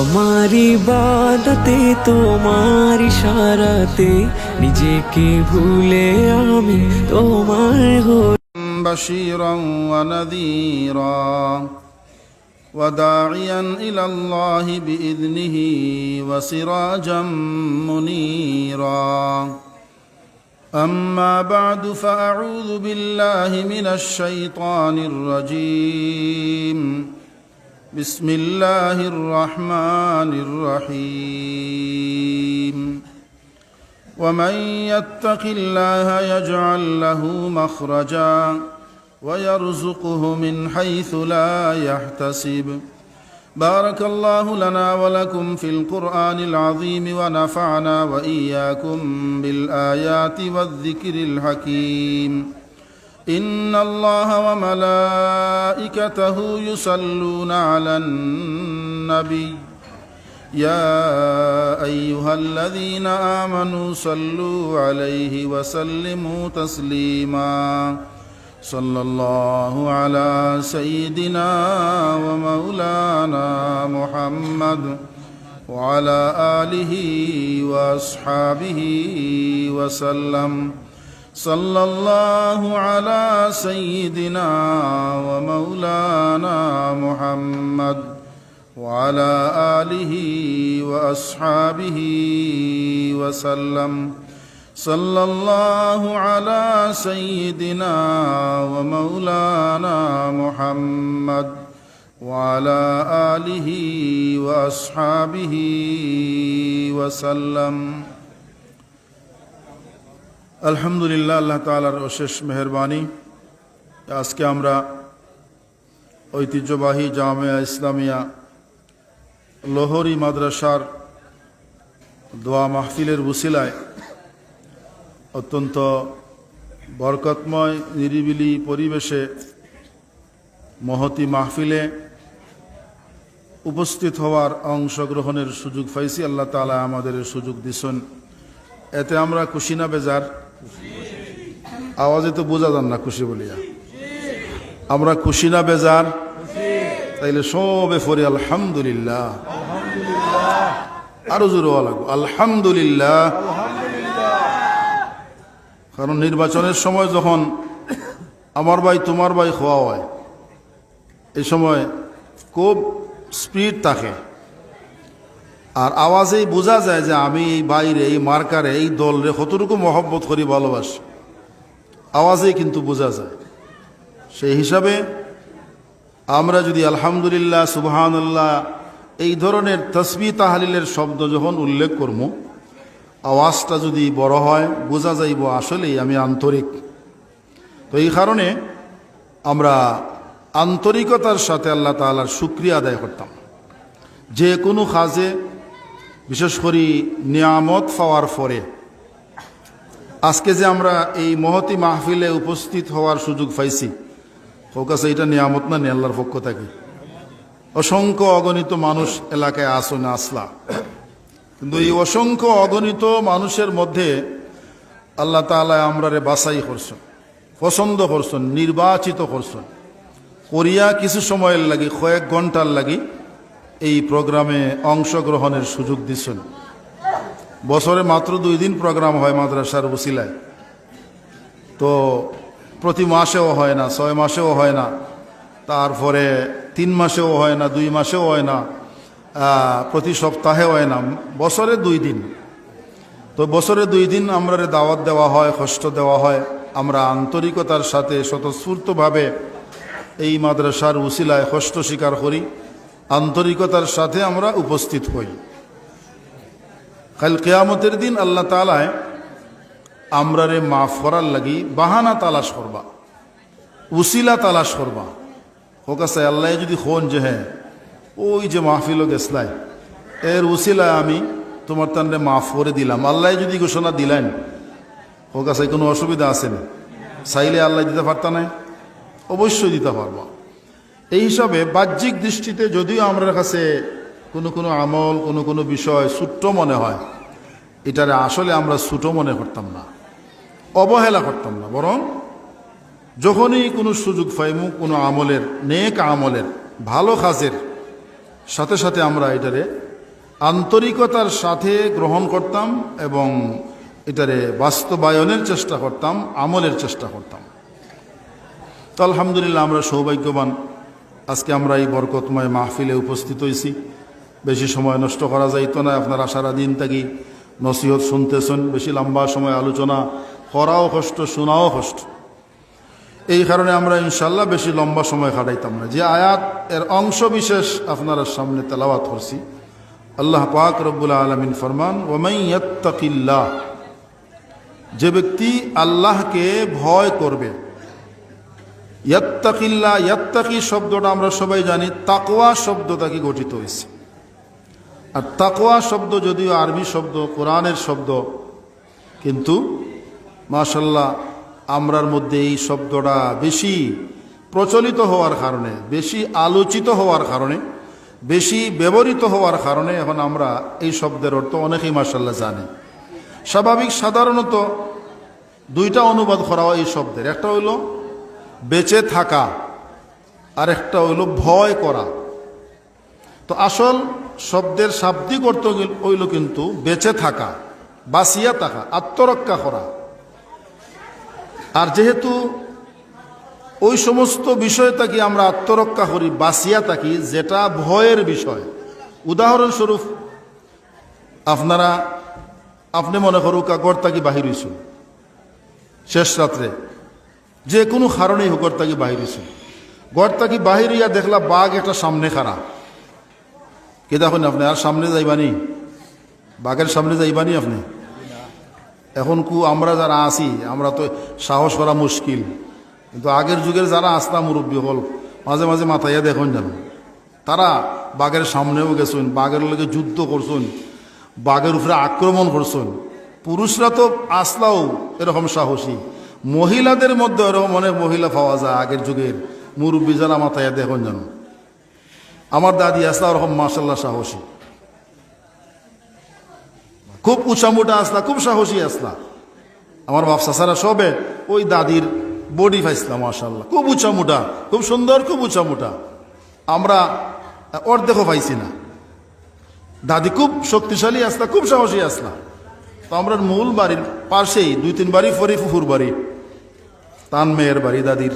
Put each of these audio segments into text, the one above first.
আমার ইবাদতে তোমার ইশারাতে নিজেকে ভুলে আমি তোমার হই। بشيرا ونذيرا وداعيا إلى الله بإذنه وسراجا منيرا أما بعد فأعوذ بالله من الشيطان الرجيم بسم الله الرحمن الرحيم ومن يتق الله يجعل له مخرجا ويرزقه من حيث لا يحتسب بارك الله لنا ولكم في القرآن العظيم ونفعنا وإياكم بالآيات والذكر الحكيم إن الله وملائكته يصلون على النبي يا أيها الذين آمنوا صلوا عليه وسلموا تسليما صلى الله على سيدنا ومولانا محمد وعلى آله وأصحابه وسلم صلى الله على سيدنا ومولانا محمد وعلى آله وأصحابه وسلم صلى الله على سيدنا ومولانا محمد وعلى آله وأصحابه وسلم আলহামদুলিল্লাহ। আল্লাহ তাআলার অশেষ মেহেরবানি, আজকে আমরা ঐতিহ্যবাহী জামিয়া ইসলামিয়া লোহরি মাদ্রাসার দোয়া মাহফিলের উসিলায় অত্যন্ত বরকতময় নিরিবিলি পরিবেশে মহতি মাহফিলে উপস্থিত হওয়ার অংশগ্রহণের সুযোগ পাইছি। আল্লাহ তাআলা আমাদের সুযোগ দিছেন, এতে আমরা খুশি না বেজার? আওয়াজে তো বোঝা যান না খুশি বলিয়া। আমরা খুশি না বেজার? তাইলে সবে ফরি আলহামদুলিল্লাহ, আরো জোরে লাগো আলহামদুলিল্লাহ। কারণ নির্বাচনের সময় যখন আমার ভাই তোমার ভাই হওয়া হয়, এই সময় খুব স্পিড থাকে, আর আওয়াজেই বোঝা যায় যে আমি এই বাইরে এই মার্কারে এই দলরে কতটুকু মহব্বত করি, ভালোবাসি। আওয়াজেই কিন্তু বোঝা যায়। সেই হিসাবে আমরা যদি আলহামদুলিল্লাহ সুবহানাল্লাহ এই ধরনের তাসবিহ তাহলিলের শব্দ যখন উল্লেখ করব, আওয়াজটা যদি বড় হয় বোঝা যাইব আসলেই আমি আন্তরিক। তো এই কারণে আমরা আন্তরিকতার সাথে আল্লাহ তাআলার শুকরিয়া আদায় করতাম। যে কোনো কাজে, বিশেষ করে নিয়ামত পাওয়ার পরে আজকে যে আমরা এই মহতি মাহফিলে উপস্থিত হওয়ার সুযোগ পাইছি, ওর কাছে এটা নিয়ামত না নি আল্লাহর পক্ষ থেকে? অসংখ্য অগণিত মানুষ এলাকায় আসো না আসলা, কিন্তু এই অসংখ্য অগণিত মানুষের মধ্যে আল্লাহ তাআলা আমরারে বাছাই করছেন, পছন্দ করছেন, নির্বাচিত করছেন করিয়া কিছু সময়ের লাগি, কয়েক ঘন্টার লাগি এই প্রোগ্রামে অংশগ্রহণের সুযোগ দিচ্ছেন। বছরে মাত্র 2 দিন প্রোগ্রাম হয় মাদ্রাসার উসিলায়, তো প্রতি মাসেও হয় না, 6 মাসেও হয় না, তারপরে 3 মাসেও হয় না, 2 মাসেও হয় না, প্রতি সপ্তাহে হয় না, বছরে 2 দিন। তো বছরে 2 দিন আমরা দাওয়াত দেওয়া হয়, কষ্ট দেওয়া হয়। আমরা আন্তরিকতার সাথে স্বতঃস্ফূর্তভাবে এই মাদ্রাসার উসিলায় কষ্ট স্বীকার করি, আন্তরিকতার সাথে আমরা উপস্থিত হই। কাল কিয়ামতের দিন আল্লাহ তাআলায় আমরারে মাফ করার লাগি বাহানা তালাশ করবা, উসিলা তালাশ করবা। ও কাছে আল্লাহ যদি খোন যে হ্যাঁ ওই যে মাহফিল গেছলাই, এর উসিলায় আমি তোমার তান্ডে মাফ করে দিলাম, আল্লাহ যদি ঘোষণা দিলেন, ও কাছে কোনো অসুবিধা আছে না? চাইলে আল্লাহ দিতে পারতা নাই? অবশ্যই দিতে পারবা। এই হিসাবে বাহ্যিক দৃষ্টিতে যদিও আমার কাছে কোনো আমল, কোনো বিষয় ছোট্ট মনে হয়, এটারে আসলে আমরা ছোট মনে করতাম না, অবহেলা করতাম না, বরং যখনই কোনো সুযোগ পাইমু কোনো আমলের, নেক আমলের, ভালো কাজের, সাথে সাথে আমরা এটারে আন্তরিকতার সাথে গ্রহণ করতাম এবং এটারে বাস্তবায়নের চেষ্টা করতাম, আমলের চেষ্টা করতাম। তো আলহামদুলিল্লাহ আমরা সৌভাগ্যবান, আজকে আমরা এই বরকতময় মাহফিলে উপস্থিত হয়েছি। বেশি সময় নষ্ট করা যাইতো না, আপনারা সারাদিন থাকি নসিহত শুনতেছেন, বেশি লম্বা সময় আলোচনা করাও কষ্ট, শোনাও কষ্ট। এই কারণে আমরা ইনশাল্লাহ বেশি লম্বা সময় কাটাইতাম না। যে আয়াত এর অংশ বিশেষ আপনারা সামনে তেলাওয়াত করছি, আল্লাহ পাক রব্বুল আলামিন ফরমান, ওয়ামান ইয়াত্তাকিল্লাহ, যে ব্যক্তি আল্লাহকে ভয় করবে। ইয়াত্তাকিল্লাহ, ইয়াত্তাকি শব্দটা আমরা সবাই জানি তাকওয়া শব্দ থেকে গঠিত হয়েছে। আর তাকওয়া শব্দ যদিও আরবি শব্দ, কোরআনের শব্দ, কিন্তু মাশাআল্লাহ আমরার মধ্যে এই শব্দটা বেশি প্রচলিত হওয়ার কারণে, বেশি আলোচিত হওয়ার কারণে, বেশি ব্যবহৃত হওয়ার কারণে এখন আমরা এই শব্দের অর্থ অনেকেই মাশাআল্লাহ জানি। স্বাভাবিক সাধারণত দুইটা অনুবাদ করা হয় এই শব্দের, একটা হইল বেঁচে থাকা আর একটা হইল ভয় করা। তো আসল শব্দের শাব্দিক অর্থ হইল কিন্তু বেঁচে থাকা, বাঁচিয়া থাকা, আত্মরক্ষা করা। আর যেহেতু ওই সমস্ত বিষয় থাকি আমরা আত্মরক্ষা করি, বাঁচিয়া থাকি, যেটা ভয়ের বিষয়। উদাহরণস্বরূপ আপনি মনে করুক ঘর থাকি বাহির হইছুন শেষ রাত্রে, যে কোনো কারণেই হোক ঘর থাকি বাহির হইছুন, ঘর থাকি বাহির হইয়া দেখলা বাঘ একটা সামনে খাড়া, কে দেখুন আপনি আর সামনে যাইবানি, বাঘের সামনে যাইবানি আপনি? এখন আমরা যারা আছি আমরা তো সাহস করা মুশকিল, কিন্তু আগের যুগের যারা আসতা মুরব্বী হল মাঝে মাঝে মাথাইয়া দেখুন যেন তারা বাঘের সামনেও গেছেন, বাঘের লগে যুদ্ধ করছেন, বাঘের উপরে আক্রমণ করছেন। পুরুষরা তো আসলাও এরকম সাহসী, মহিলাদের মধ্যে এরকম অনেক মহিলা পাওয়া যায় আগের যুগের মুরব্বী যারা মাথাইয়া দেখুন যেন। আমার দাদি আসলা ওরকম মাশাল্লাহ সাহসী, খুব উঁচামুটা আসলা, খুব সাহসী আসলা। আমার বাপসা সারা সবে ওই দাদির বডি পাইছিলাম মাশাল্লাহ, খুব উঁচামুটা, খুব সুন্দর, খুব উঁচামুটা। আমরা অর্ধেকও পাইছি না। দাদি খুব শক্তিশালী আসলা, খুব সাহসী আসলা। তো আমরা মূল বাড়ির পাশেই 2-3 বাড়ি পরে ফুফুর বাড়ি, তান মেয়ের বাড়ি দাদির।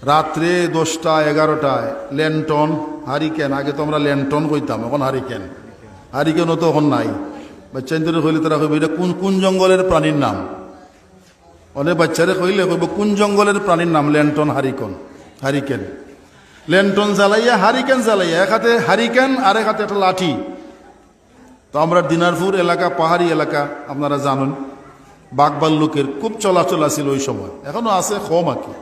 রাত্রে 10টা 11টায় ল্যান্টন, হারিকেন, আগে তো আমরা ল্যান্টন কইতাম, এখন হারিকেন, হারিকেনও তো এখন নাই। বাচ্চাদের কইলে তারা কইব এটা কোন কোন জঙ্গলের প্রাণীর নাম, অনেক বাচ্চারে কইলে কইব কোন জঙ্গলের প্রাণীর নাম, ল্যান্টন, হারিকেন। ল্যান্টন জ্বালাইয়া, হারিকেন জ্বালাইয়া, এক হাতে হারিকেন আর এক হাতে একটা লাঠি। তো আমরা দিনারপুর এলাকা, পাহাড়ি এলাকা, আপনারা জানেন বাঘবাল্লুকের খুব চলাচল আছিল ওই সময়, এখনো আছে কম আর কি।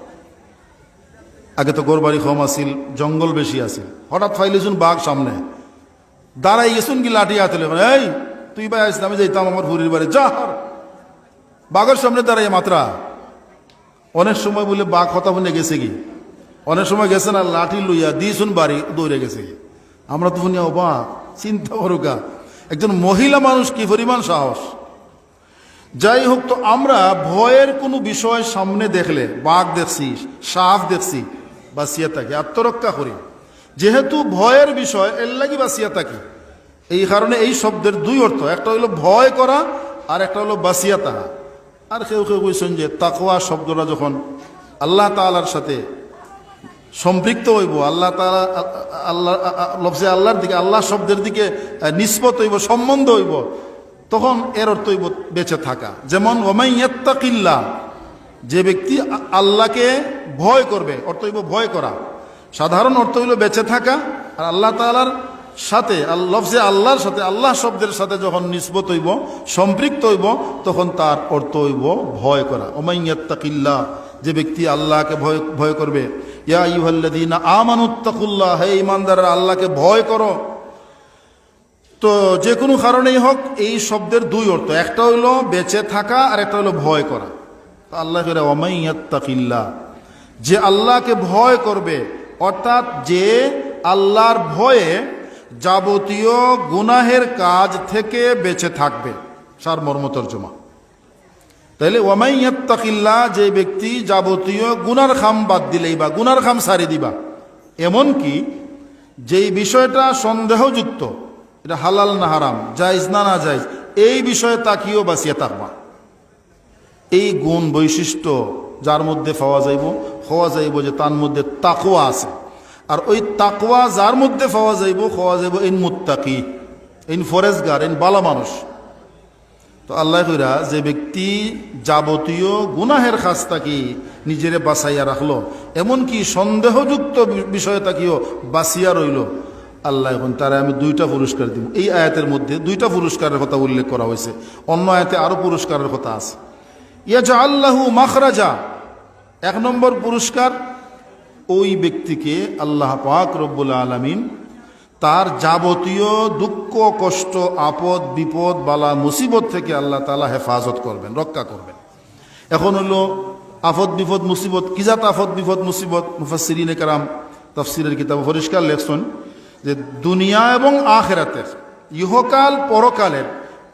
আগে তো গোরবাড়ি কম আছিল, জঙ্গল বেশি আছিল। হঠাৎ ফাইলেছুন বাঘ সামনে দাঁড়াই গেছুন কি লাঠি হাতে, এই তুই ভাই আসলে আমি যাইতাম আমার ভুরির বাড়ি, যা বাঘের সামনে দাঁড়াই মাত্রা। অনেক সময় বলে বাঘ হতা শুনে গেছে কি, অনেক সময় গেছে না লাঠি লইয়া দিয়েছুন বাড়ি দৌড়ে গেছে কি। আমরা তো শুনিয়া বা চিন্তা করুকা একজন মহিলা মানুষ কি পরিমাণ সাহস। যাই হোক, তো আমরা ভয়ের কোনো বিষয় সামনে দেখলে, বাঘ দেখছি, সাপ দেখছি, বাঁচিয়া থাকি, আত্মরক্ষা করি। যেহেতু ভয়ের বিষয় এর লাগি বাঁচিয়া থাকি। এই কারণে এই শব্দের দুই অর্থ, একটা হলো ভয় করা আর একটা হলো বাঁচিয়া থাকা। আর কেউ কেউ কইছেন যে তাকওয়া শব্দটা যখন আল্লাহ তাআলার সাথে সম্পৃক্ত হইব, আল্লাহ তাআলা লফজে আল্লাহর দিকে, আল্লাহ শব্দের দিকে নিসবত হইব, সম্বন্ধ হইব, তখন এর অর্থ হইব বেঁচে থাকা। যেমন ওয়ামান ইয়াত্তাকিল্লাহ, যে ব্যক্তি আল্লাহকে ভয় করবে, অর্থ হইব ভয় করা। সাধারণ অর্থ হইল বেঁচে থাকা। আর আল্লাহ তাআলার সাথে, লফজে আল্লাহর সাথে, আল্লাহ শব্দের সাথে যখন নিসবত হইব, সম্পৃক্ত হইব, তখন তার অর্থ হইব ভয় করা। ওমান ইয়াত্তাকিল্লাহ, যে ব্যক্তি আল্লাহকে ভয় করবে। ইয়া আইয়ুহাল্লাযীনা আমানুত্তাকুল্লাহ, হে ঈমানদাররা আল্লাহকে ভয় করো। তো যে কোনো কারণেই হোক এই শব্দের দুই অর্থ, একটা হইল বেঁচে থাকা আর একটা হইল ভয় করা। তো আল্লাহ করে ওমান ইয়াত্তাকিল্লাহ, যে আল্লাহকে ভয় করবে, অর্থাৎ যে আল্লাহর ভয়ে যাবতীয় গুনাহের কাজ থেকে বেঁচে থাকবে, সারমর্ম তর্জমা। তাইলে ওয়ামান ইয়াত্তাকিল্লাহ, যে ব্যক্তি যাবতীয় গুনার খাম বাদ দিলেই বা গুনার খাম সারি দিবা, এমনকি যেই বিষয়টা সন্দেহযুক্ত, এটা হালাল না হারাম, জায়েজ না না জায়েজ, এই বিষয়ে তাকিয়েও বাঁচিয়ে থাকবা। এই গুণ বৈশিষ্ট্য যার মধ্যে পাওয়া যাইব যে তার মধ্যে তাকওয়া আছে। আর ওই তাকওয়া যার মধ্যে পাওয়া যাইব ইন মুত্তাকি, ইন ফরেজগার, ইন বালা মানুষ। তো আল্লাহ কইরা যে ব্যক্তি যাবতীয় গুনাহের খাস্তাকি নিজেরে বাঁচাইয়া রাখলো, এমনকি সন্দেহযুক্ত বিষয়ে তাকিও বাঁচিয়া রইল, আল্লাহ এখন তারা আমি 2টা পুরস্কার দিব। এই আয়াতের মধ্যে 2টা পুরস্কারের কথা উল্লেখ করা হয়েছে, অন্য আয়াতে আরো পুরস্কারের কথা আছে। ইয়াজআল লাহু মাখরাজা, 1 নম্বর পুরস্কার, ওই ব্যক্তিকে আল্লাহ পাক রব্বুল আলামিন তার যাবতীয় দুঃখ কষ্ট আপদ বিপদ বালা মুসিবত থেকে আল্লাহ তাআলা হেফাজত করবেন, রক্ষা করবেন। এখন হলো আফদ বিপদ মুসিবত, কি জাত আফদ বিপদ মুসিবত? মুফাসসিরিনে কেরাম তাফসীরের কিতাবে পরিষ্কার লেখছেন যে দুনিয়া এবং আখিরাতের, ইহকাল পরকালের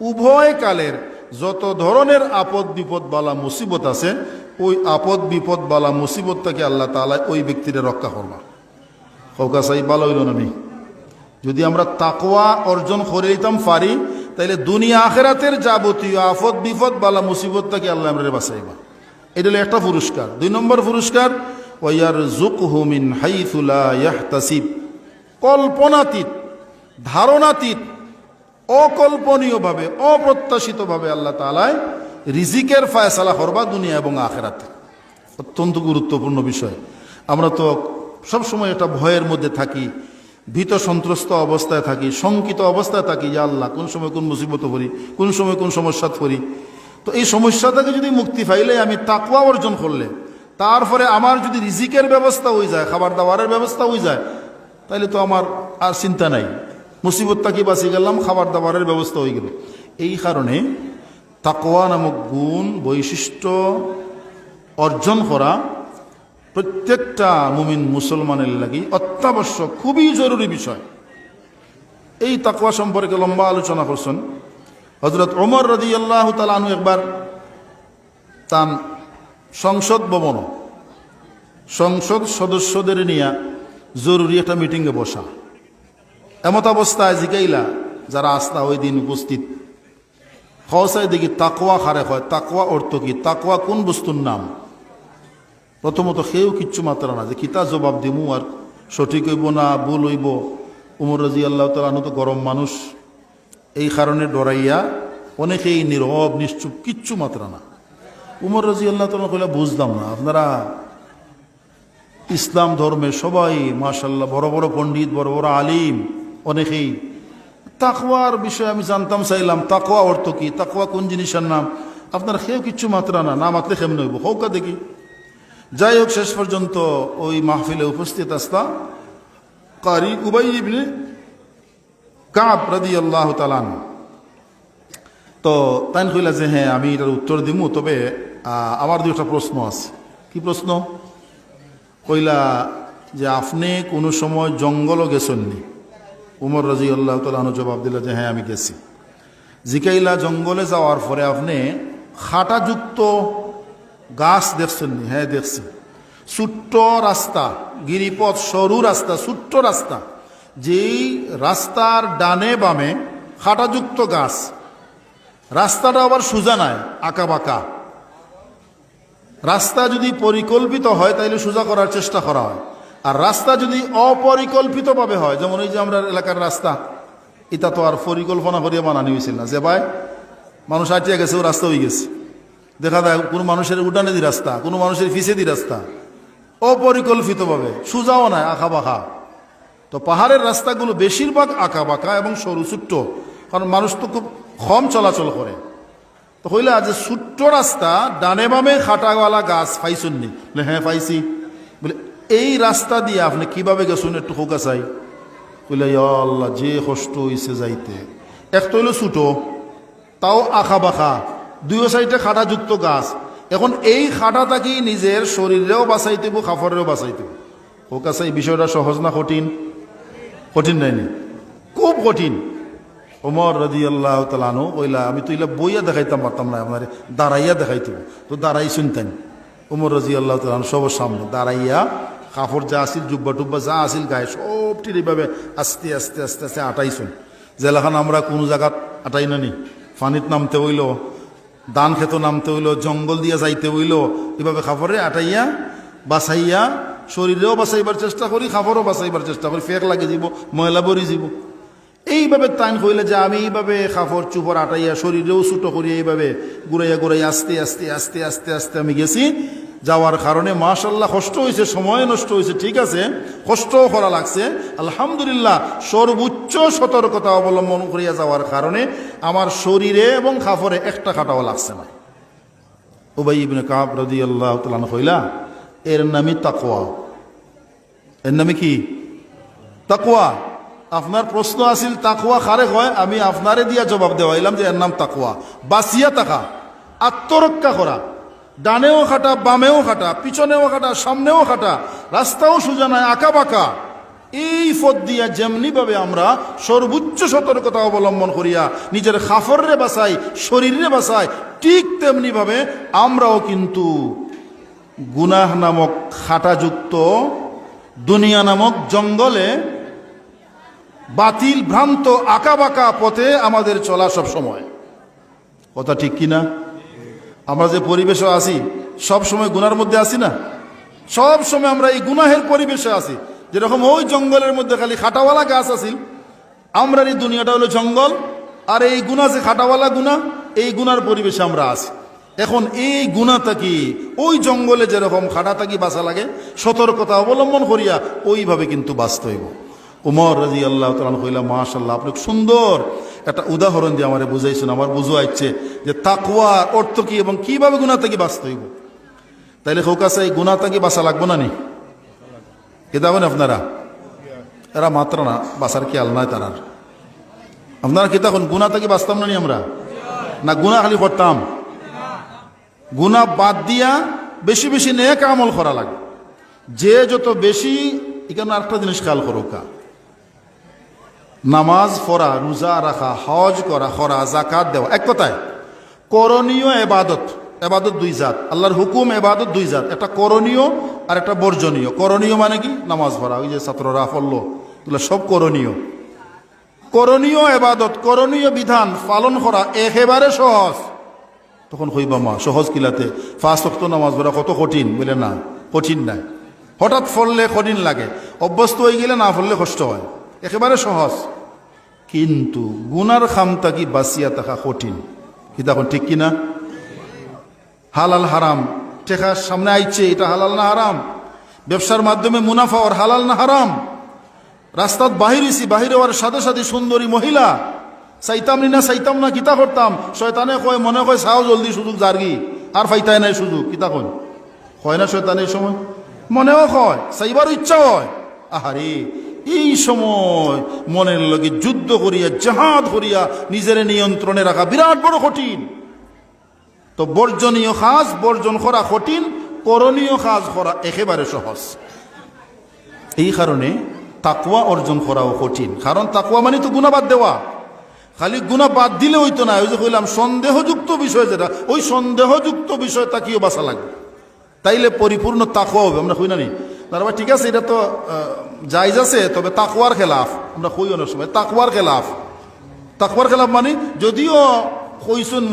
উভয় কালের যত ধরনের আপদ বিপদ বালা মুসিবত আছে, ওই আপদ বিপদ বালা মুসিবত থেকে আল্লাহ তাআলা ওই ব্যক্তিরে রক্ষা করবা। হৌকা সাই ভালো হইল না? যদি আমরা তাকওয়া অর্জন করে দিতাম পারি, তাইলে দুনিয়া আখিরাতের যাবতীয় আফদ বিপদ বালা মুসিবত থেকে আল্লাহ আমরা বাঁচাইবা। এটা হলো একটা পুরস্কার। 2 নম্বর পুরস্কার, ওয়ারযুকহু মিন হাইথু লা ইয়াহতাসিব, কল্পনাতীত, ধারণাতীত, অকল্পনীয়ভাবে, অপ্রত্যাশিতভাবে আল্লাহ তাআলা রিজিকের ফয়সালা করবা দুনিয়া এবং আখিরাতে। অত্যন্ত গুরুত্বপূর্ণ বিষয়। আমরা তো সবসময় এটা ভয়ের মধ্যে থাকি, ভীত সন্ত্রস্ত অবস্থায় থাকি, শঙ্কিত অবস্থায় থাকি যে আল্লাহ কোন সময় কোন মুসিবত পড়ি, কোন সময় কোন সমস্যা পড়ি। তো এই সমস্যা থেকে যদি মুক্তি পাইলে, আমি তাকওয়া অর্জন করলে, তারপরে আমার যদি রিজিকের ব্যবস্থা হয়ে যায়, খাবার দাবারের ব্যবস্থা হয়ে যায়, তাহলে তো আমার আর চিন্তা নাই, মুসিবত থেকে বাঁচি গেলাম, খাবার দাবারের ব্যবস্থা হয়ে গেল। এই কারণে তাকওয়া নামক গুণ বৈশিষ্ট্য অর্জন করা প্রত্যেকটা মুমিন মুসলমানের লাগি অত্যাবশ্যক, খুবই জরুরি বিষয়। এই তাকওয়া সম্পর্কে লম্বা আলোচনা করছেন হযরত ওমর রাদিয়াল্লাহু তাআলা আনহু। একবার তার সংসদ ভবন, সংসদ সদস্যদের নিয়ে জরুরি একটা মিটিংয়ে বসা। এমত অবস্থায় জিগাইলা যারা আস্থা ওই দিন উপস্থিত, হসাই দেখি তাকওয়া খারে হয়, তাকওয়া অর্থ কি, তাকওয়া কোন বস্তুর নাম? প্রথমত সেও কিচ্ছু মাত্রা না, যে কিতা জবাব দিমু, আর সঠিক হইব না ভুল হইব। উমর রাদিয়াল্লাহু তাআলা আনহু তো গরম মানুষ, এই কারণে ডরাইয়া অনেকেই নীরব নিশ্চুপ, কিচ্ছু মাত্রা না। উমর রাদিয়াল্লাহু তাআলা কইলা, বুঝলাম না, আপনারা ইসলাম ধর্মে সবাই মাশাআল্লাহ বড় বড় পণ্ডিত, বড় বড় আলিম, অনেকেই তাকওয়ার বিষয়ে আমি জানতাম চাইলাম, তাকওয়া অর্থ কি, তাকওয়া কোন জিনিসের নাম, আপনার সেও কিচ্ছু মাত্রা না, না মাতলে কেমন হইব, হৌকা দেখি। যাই হোক, শেষ পর্যন্ত ওই মাহফিলে উপস্থিত আসতা কারি উবাই ইবনে কাব রাদিয়াল্লাহু তাআলা আনহু। তো তাই কইলা যে হ্যাঁ আমি এটার উত্তর দিমু, তবে আমার 2টা প্রশ্ন আছে। কি প্রশ্ন? কইলা যে আপনি কোনো সময় জঙ্গলও গেছেননি? উমর রাদিয়াল্লাহু তাআলা আনহু জবাব দিল যে হ্যাঁ আমি গেছি। জিকাইলা জঙ্গলে যাওয়ার পরে আপনি খাটাযুক্ত গাছ দেখছেননি? হ্যাঁ দেখছি। ছোট্ট রাস্তা, গিরিপথ, সরু রাস্তা, ছোট্ট রাস্তা, যেই রাস্তার ডানে বামে খাটাযুক্ত গাছ, রাস্তাটা আবার সোজা নয়, আঁকা বাঁকা। রাস্তা যদি পরিকল্পিত হয় তাইলে সোজা করার চেষ্টা করা হয়, আর রাস্তা যদি অপরিকল্পিতভাবে হয়, যেমন এই যে আমরা এলাকার রাস্তা, এটা তো আর পরিকল্পনা করিয়া বানানো হয়েছিল না, যে ভাই মানুষ আটিয়া গেছে, ও রাস্তা হয়ে গেছে। দেখা যায় কোনো মানুষের উঠানে দি রাস্তা, কোনো মানুষের পিছে দি রাস্তা, অপরিকল্পিতভাবে, সোজাও নয়, আঁকা বাঁকা। তো পাহাড়ের রাস্তাগুলো বেশিরভাগ আঁকা বাঁকা এবং সরু ছোট্ট, কারণ মানুষ তো খুব কম চলাচল করে। তো হইলে আজ ছোট্ট রাস্তা, ডানে বামে খাটাওয়ালা গাছ পাইছেননি? হ্যাঁ পাইছি। বলে এই রাস্তা দিয়ে আপনি কিভাবে গেছেন একটু খোকা চাই? বলে আল্লাহ, যে কষ্ট হইছে যাইতে। এক তো হইলো ছোটো, তাও আঁকা বাঁকা, 2 সাইডে খাটাযুক্ত গাছ। এখন এই খাটাটা কি নিজের শরীরেও বাঁচাইতে হইব, খাফরেও বাঁচাইতে হইব। খোকা চাই বিষয়টা সহজ না কঠিন? কঠিন নাইনি, খুব কঠিন। ওমর রাদিয়াল্লাহু তাআলা আনহু কইলা, আমি তো ইলা বইয়া দেখাইতাম পারতাম না, আপনার দাঁড়াইয়া দেখাইতে। তো দাঁড়াই শুনতেন। ওমর রাদিয়াল্লাহু তাআলা আনহু সবার সামনে দাঁড়াইয়া কাপড় যা আসিল জুব্বা টুব্বা যা আসিল গায়ে সবটির এইভাবে আস্তে আস্তে আস্তে আস্তে আটাইছুন। জেলাখান আমরা কোনো জায়গাত আটাই নানি, পানিত নামতে হইল, ধান খেত নামতে হইল, জঙ্গল দিয়া যাইতে হইল, এভাবে কাপড়ে আটাইয়া বাছাইয়া শরীরেও বাঁচাইবার চেষ্টা করি, কাপড়ও বাঁচাইবার চেষ্টা করি, ফেক লাগে যাব, ময়লা বরি যাব। এইভাবে টাইম হইলে যে আমি এইভাবে কাপড় চুপড় আটাইয়া শরীরেও ছুটো করি, এইভাবে ঘুরাইয়া ঘুরাইয়া আস্তে আস্তে আস্তে আস্তে আস্তে আমি গেছি। যাওয়ার কারণে মাশাল্লাহ কষ্ট হয়েছে, সময় নষ্ট হয়েছে, ঠিক আছে, কষ্টও করা লাগছে, আলহামদুলিল্লাহ সর্বোচ্চ সতর্কতা অবলম্বন করিয়া যাওয়ার কারণে আমার শরীরে এবং কাপড়ে একটা কাটাও লাগছে না। উবাই ইবনে কাব রাদিয়াল্লাহু তাআলা কইলা এর নামই তাকওয়া। এর নামে কি? তাকওয়া। আপনার প্রশ্ন আছিল তাকওয়া কারে হয়, আমি আপনারে দিয়া জবাব দেওয়াইলাম যে এর নাম তাকওয়া। বাঁচিয়া থাকা, আত্মরক্ষা করা, ডানেও খাটা বামেও খাটা, পিছনেও খাটা সামনেও খাটা, রাস্তাও সোজা নয় আঁকা বাঁকা, এই পথ দিয়া যেমনিভাবে আমরা সর্বোচ্চ সতর্কতা অবলম্বন করিয়া নিজের কাপড়রে বাঁচাই, শরীরে বাঁচাই, ঠিক তেমনিভাবে আমরাও কিন্তু গুনাহ নামক খাটাযুক্ত দুনিয়া নামক জঙ্গলে বাতিল ভ্রান্ত আঁকা বাঁকা পথে আমাদের চলা সব সময়। কথা ঠিক কিনা? আমরা যে পরিবেশে আছি সব সময় গুনার মধ্যে আছি না, সব সময় আমরা এই গুনাহের পরিবেশে আছি। যেরকম ওই জঙ্গলের মধ্যে খালি খাটাওয়ালা গাছ আছিল, আমরা এই দুনিয়াটা হলো জঙ্গল, আর এই গুনাহ যে খাটাওয়ালা গুনাহ, এই গুনার পরিবেশে আমরা আছি। এখন এই গুনাহ থাকি ওই জঙ্গলে যেরকম খাটা থাকি বাঁচা লাগে, সতর্কতা অবলম্বন করিয়া ওইভাবে কিন্তু বাঁচতে হইব। উমর রাদিয়াল্লাহু তাআলা কইলা মাশাআল্লাহ আপনি সুন্দর একটা উদাহরণ দিয়ে আমারে বুঝাইছেন, আমার বুঝো আইছে যে তাকওয়ার অর্থ কি এবং কিভাবে গুনাহ থেকে বাঁচতে হইব। তাইলে কাছে এই গুনাহ থেকে বাঁচা লাগবো না নি? কেদাবেন আপনারা? এরা মাত্র না বাঁচার খেয়াল নয় তারার। আপনারা কি তখন গুনাহ থেকে বাঁচতাম না নি আমরা? না গুনাহ খালি করতাম? গুনাহ বাদ দিয়া বেশি বেশি নেক আমল করা লাগে। যে যত বেশি, এখানে আরেকটা জিনিস খেয়াল করুকা, নামাজ পড়া, রোজা রাখা, হজ করা, খরা, জাকাত দেওয়া, এক কথায় করণীয় এবাদত। এবাদত দুই জাত, আল্লাহর হুকুম এবাদত দুই জাত, একটা করণীয় আর একটা বর্জনীয়। করণীয় মানে কি? নামাজ পড়া, ওই যে ছাত্ররা পড়লো, এগুলো সব করণীয়। করণীয় এবাদত, করণীয় বিধান পালন করা একেবারে সহজ। তখন কইবা মা সহজ কিলাতে, 5 ওয়াক্ত নামাজ পড়া কত কঠিন? বলে না, কঠিন নাই। হঠাৎ পড়লে কঠিন লাগে, অভ্যস্ত হয়ে গেলে না পড়লে কষ্ট হয়, একেবারে সহজ। কিন্তু গুনার খামতা কি বাঁচিয়া থাকা কঠিন। কি তখন ঠিক কিনা? হালাল হারাম টেকার সামনে আইছে, এটা হালাল না হারাম? ব্যবসার মাধ্যমে মুনাফা ওর হালাল না হারাম? রাস্তাত বাহিরেছি, বাহিরে হওয়ার সাথে সাথে সুন্দরী মহিলা, চাইতাম না চাইতাম না কিতা করতাম, শয়তানে কয়, মনে কয় চাও জলদি সুযোগ জার্গি, আর ফাইতাই নাই সুযোগ, কিতা কয় না শয়তানে? এই সময় মনেও কয়, চাইবার ইচ্ছা হয়। আহারে এই সময় মনের লগে যুদ্ধ করিয়া জাহাদ করিয়া নিজের নিয়ন্ত্রণে রাখা বিরাট বড় কঠিন। তো বর্জনীয় কাজ বর্জন করা কঠিন, করণীয় কাজ করা একেবারে সহজ। এই কারণে তাকওয়া অর্জন করাও কঠিন, কারণ তাকওয়া মানে তো গুনাহ বাদ দেওয়া। খালি গুনাহ বাদ দিলে হইতো না, ওই যে কইলাম সন্দেহযুক্ত বিষয়, যেটা ওই সন্দেহযুক্ত বিষয় তাকিও বাঁচা লাগবে, তাইলে পরিপূর্ণ তাকওয়া হবে। আমরা কই না নি তারপর ঠিক আছে, এটা তো জায়েজ আছে, তবে তাকওয়ার খেলাফ। আমরা কই অনেক সময় তাকওয়ার খেলাফ। তাকওয়ার খেলাফ মানে যদিও কইসুন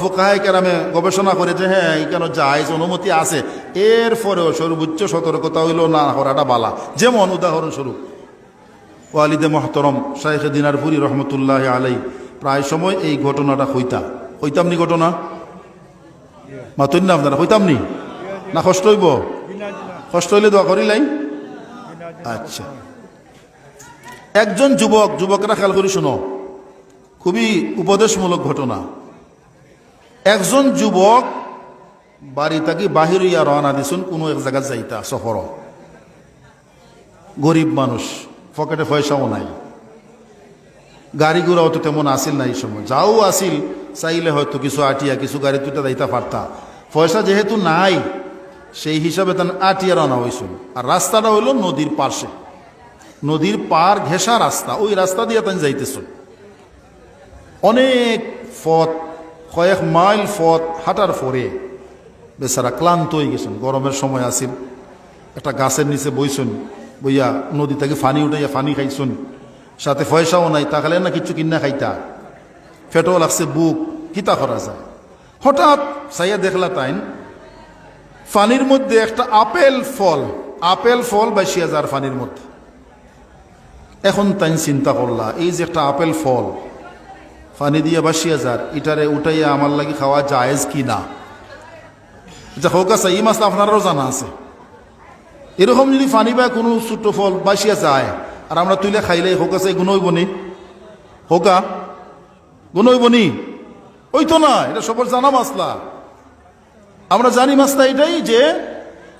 ফুকাহায়ে কেরামে গবেষণা করে যে হ্যাঁ কেন জায়েজ, অনুমতি আছে, এরপরেও সর্বোচ্চ সতর্কতা হইল না করাটা বালা। যেমন উদাহরণস্বরূপ ওয়ালিদে মোহতরম শাইখে দিনারপুরি রহমতুল্লাহ আলাই প্রায় সময় এই ঘটনাটা হইতাম নি ঘটনা মাতুন না আপনারা? হইতাম নি না? কষ্ট হইব? কষ্ট হইলে দোয়া করিলাই। আচ্ছা, একজন যুবকরা খেয়াল করি শুনো, খুবই উপদেশমূলক ঘটনা। একজন যুবক বাড়ি থাকি বাহির হইয়া রওনা দিছুন কোনো এক জায়গা যাইতা সফর। গরিব মানুষ, পকেটে পয়সাও নাই, গাড়ি ঘোড়াও তো তেমন আসিল না এই সময়। যাও আসিল চাইলে হয়তো কিছু আটিয়া কিছু গাড়ি তুইটা যাইতা পারতা, পয়সা যেহেতু নাই সেই হিসাবে তান আটিয়া রওনা হয়েছিল। আর রাস্তাটা হইল নদীর পাশে, নদীর পার ঘেঁষা রাস্তা, ওই রাস্তা দিয়ে তান যাইতেছ। অনেক পথ, কয়েক মাইল পথ হাঁটার পরে বেচারা ক্লান্ত হয়ে গেছেন, গরমের সময় আসিল। একটা গাছের নিচে বইছুন, বইয়া নদী থেকে ফানি উঠাইয়া ফানি খাইছুন, সাথে পয়সাও নাই, তাহলে না কিছু কিনা খাইতা, ফেটও লাগছে বুক, কিতা করা যায়। হঠাৎ সাইয়া দেখলা তাইন ফানির মধ্যে একটা আপেল ফল 22,000 ফানির মধ্যে। এখন তাইন চিন্তা করলা, এই যে একটা আপেল ফল ফানি দিয়া 22,000, এটারে উঠাইয়া আমার লাগি খাওয়া জায়েজ কি না? আচ্ছা হোক আছে, এই মাসটা আপনারাও জানা আছে। এরকম যদি ফানি বা কোনো ছোট্ট ফল 22,000 যায় আর আমরা তুলে খাইলে হোক আছে গুণ হইব নি? হোকা গুণ হইব নি? ওই তো না, এটা সবার জানা মাসলা। আমরা জানি মাসলা এটাই যে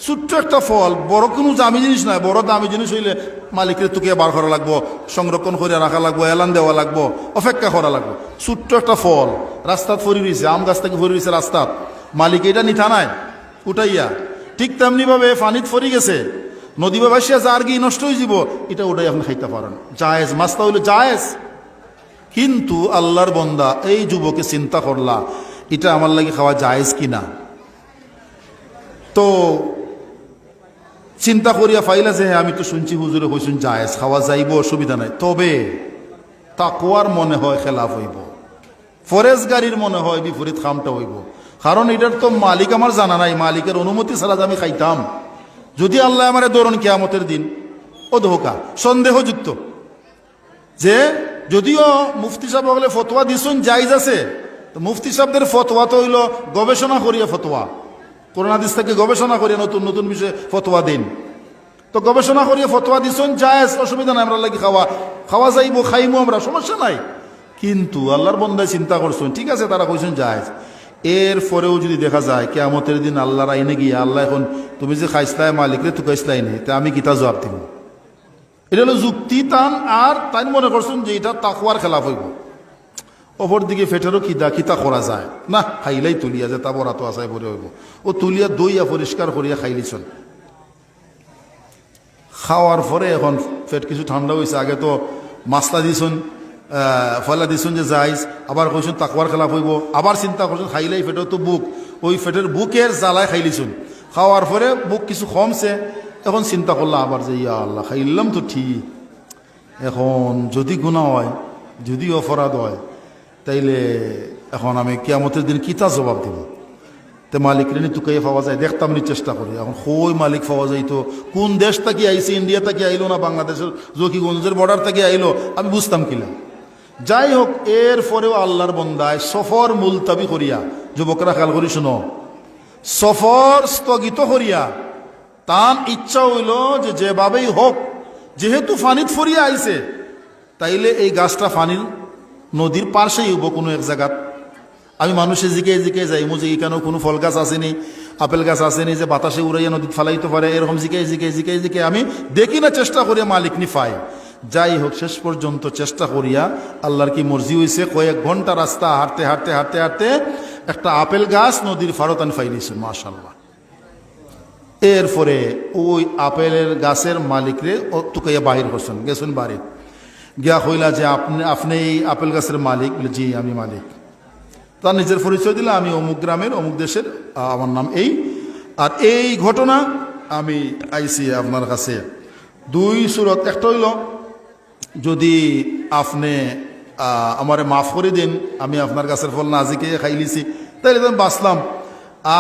ছোট্ট একটা ফল, বড় কোনো দামি জিনিস নয়। বড় দামি জিনিস হইলে মালিকের তুকে বার করা লাগবো, সংরক্ষণ করে রাখা লাগবো, এলান দেওয়া লাগবো, অপেক্ষা করা লাগবো। ছোট্ট একটা ফল রাস্তাত ফরি রয়েছে, আম গাছ থেকে ফরি রয়েছে রাস্তাত, মালিক এটা নিথা নাই উঠাইয়া। ঠিক তেমনিভাবে ফানিত ফরি গেছে, নদী বা ভাসিয়া যার গিয়ে নষ্ট হয়ে যাব, এটা ওটাই আপনি খাইতে পারেন, জায়েজ। মাছটা হইলো জায়েজ। কিন্তু আল্লাহর বন্দা এই যুবকে চিন্তা করলা, এটা আমার লাগে খাওয়া জায়েজ কিনা। তো চিন্তা করিয়া ফাইলা যে হ্যাঁ আমি তো শুনছি হুজুরে কইছুন জায়েজ, খাওয়া যাইব, অসুবিধা নাই। তবে তাকওয়ার মনে হয় খেলাফ হইব, ফরেজগারির মনে হয় বিপরীত খামটা হইব। কারণ এটার তো মালিক আমার জানা নাই, মালিকের অনুমতি ছাড়া যে আমি খাইতাম, যদি আল্লাহ আমার দৌড়ন কিয়ামতের দিন, ও ধোকা সন্দেহযুক্ত। যে যদিও মুফতি সাহেব বলে ফতোয়া দিছুন জায়েজ আছে, তো মুফতি সাহেবদের ফতোয়া তো হইল গবেষণা করিয়া ফতোয়া, কোরআন হাদিস থেকে গবেষণা করিয়া নতুন নতুন বিষয়ে ফতোয়া দিন। তো গবেষণা করিয়া ফতোয়া দিছুন জায়েজ, অসুবিধা নাই, আমরা লাগি খাওয়া যাইব, খাইমু আমরা, সমস্যা নাই। কিন্তু আল্লাহর বন্দায় চিন্তা করছুন, ঠিক আছে তারা কইছুন জায়েজ, এর পরেও যদি দেখা যায় কিয়ামতের দিন আল্লাহর আইনে গিয়ে আল্লাহ এখন তুমি যে খাইসলাই মালিকরে তুকাইসলাই নেই, তা আমি কিতা জবাব দিব? এটা হলো যুক্তি টান। আর তাই মনে করছেন যে এটা তাকওয়ার খেলাফ হইব। অপর দিকে ফেটেরও কিতা করা যায় না, খাইলেই তুলিয়া যে তা বরা তো আশায় ভরে হইব, ও তুলিয়া দইয়া পরিষ্কার করিয়া খাইলিছন। খাওয়ার পরে এখন পেট কিছু ঠান্ডা হয়েছে, আগে তো মাছলা দিছুন, ফলা দিছুন যে যাইজ, আবার কইসুন তাকওয়ার খেলাফ হইব, আবার চিন্তা করছেন খাইলেই ফেটেও তো বুক, ওই ফেটের বুকের জ্বালায় খাইলিছুন। খাওয়ার পরে বুক কিছু কমছে, এখন চিন্তা করলাম আবার যে ইয়া আল্লাহ খাইলাম তো ঠিক, এখন যদি গুনাহ হয়, যদি অপরাধ হয়, তাইলে এখন আমি কিয়ামতের দিন কিতা জবাব দিব? তে মালিক রেনি তুকাইয়া পাওয়া যায়, দেখতাম নি চেষ্টা করি। এখন কই মালিক পাওয়া যায়, তো কোন দেশ থেকে আইসি, ইন্ডিয়া থেকে আইলো না বাংলাদেশের জকিগঞ্জের বর্ডার থেকে আইলো, আমি বুঝতাম কিনা। যাই হোক, এর পরেও আল্লাহর বন্দায় সফর মুলতাবি করিয়া, যুবকরা খেয়াল করি শুনো, সফর স্থগিত করিয়া তার ইচ্ছা হইল যে যেভাবেই হোক, যেহেতু ফানিত ফরিয়া আইছে, তাইলে এই গাছটা ফানির নদীর পার্শ্বেই হইব কোনো এক জায়গাত। আমি মানুষের জিকে যাই যে এখানেও কোনো ফল গাছ আসেনি, আপেল গাছ আসেনি যে বাতাসে উড়াইয়া নদীত ফালাইতে পারে, এরকম জিকে আমি দেখি না, চেষ্টা করিয়া মালিক নি পাই। যাই হোক, শেষ পর্যন্ত চেষ্টা করিয়া আল্লাহর কি মর্জি হয়েছে, কয়েক ঘন্টা রাস্তা হাঁটতে হাঁটতে হাঁটতে হাঁটতে একটা আপেল গাছ নদীর ফারত আমি ফাইলিছে, মাশাআল্লাহ। এরপরে ওই আপেলের গাছের মালিকরে তুকাইয়া বাহির করছেন, গেছেন বাড়ি গিয়া কইলা যে আপনি এই আপেল গাছের মালিক? বলে জি আমি মালিক। তার নিজের পরিচয় দিলা, আমি অমুক গ্রামের অমুক দেশের, আমার নাম এই, আর এই ঘটনা আমি আইসি আপনার কাছে। দুই সুরত, একটা হইল যদি আপনি আমারে মাফ করে দিন, আমি আপনার গাছের ফল না আজিকে খাইলিছি, তাইলে তো আমি বাঁচলাম।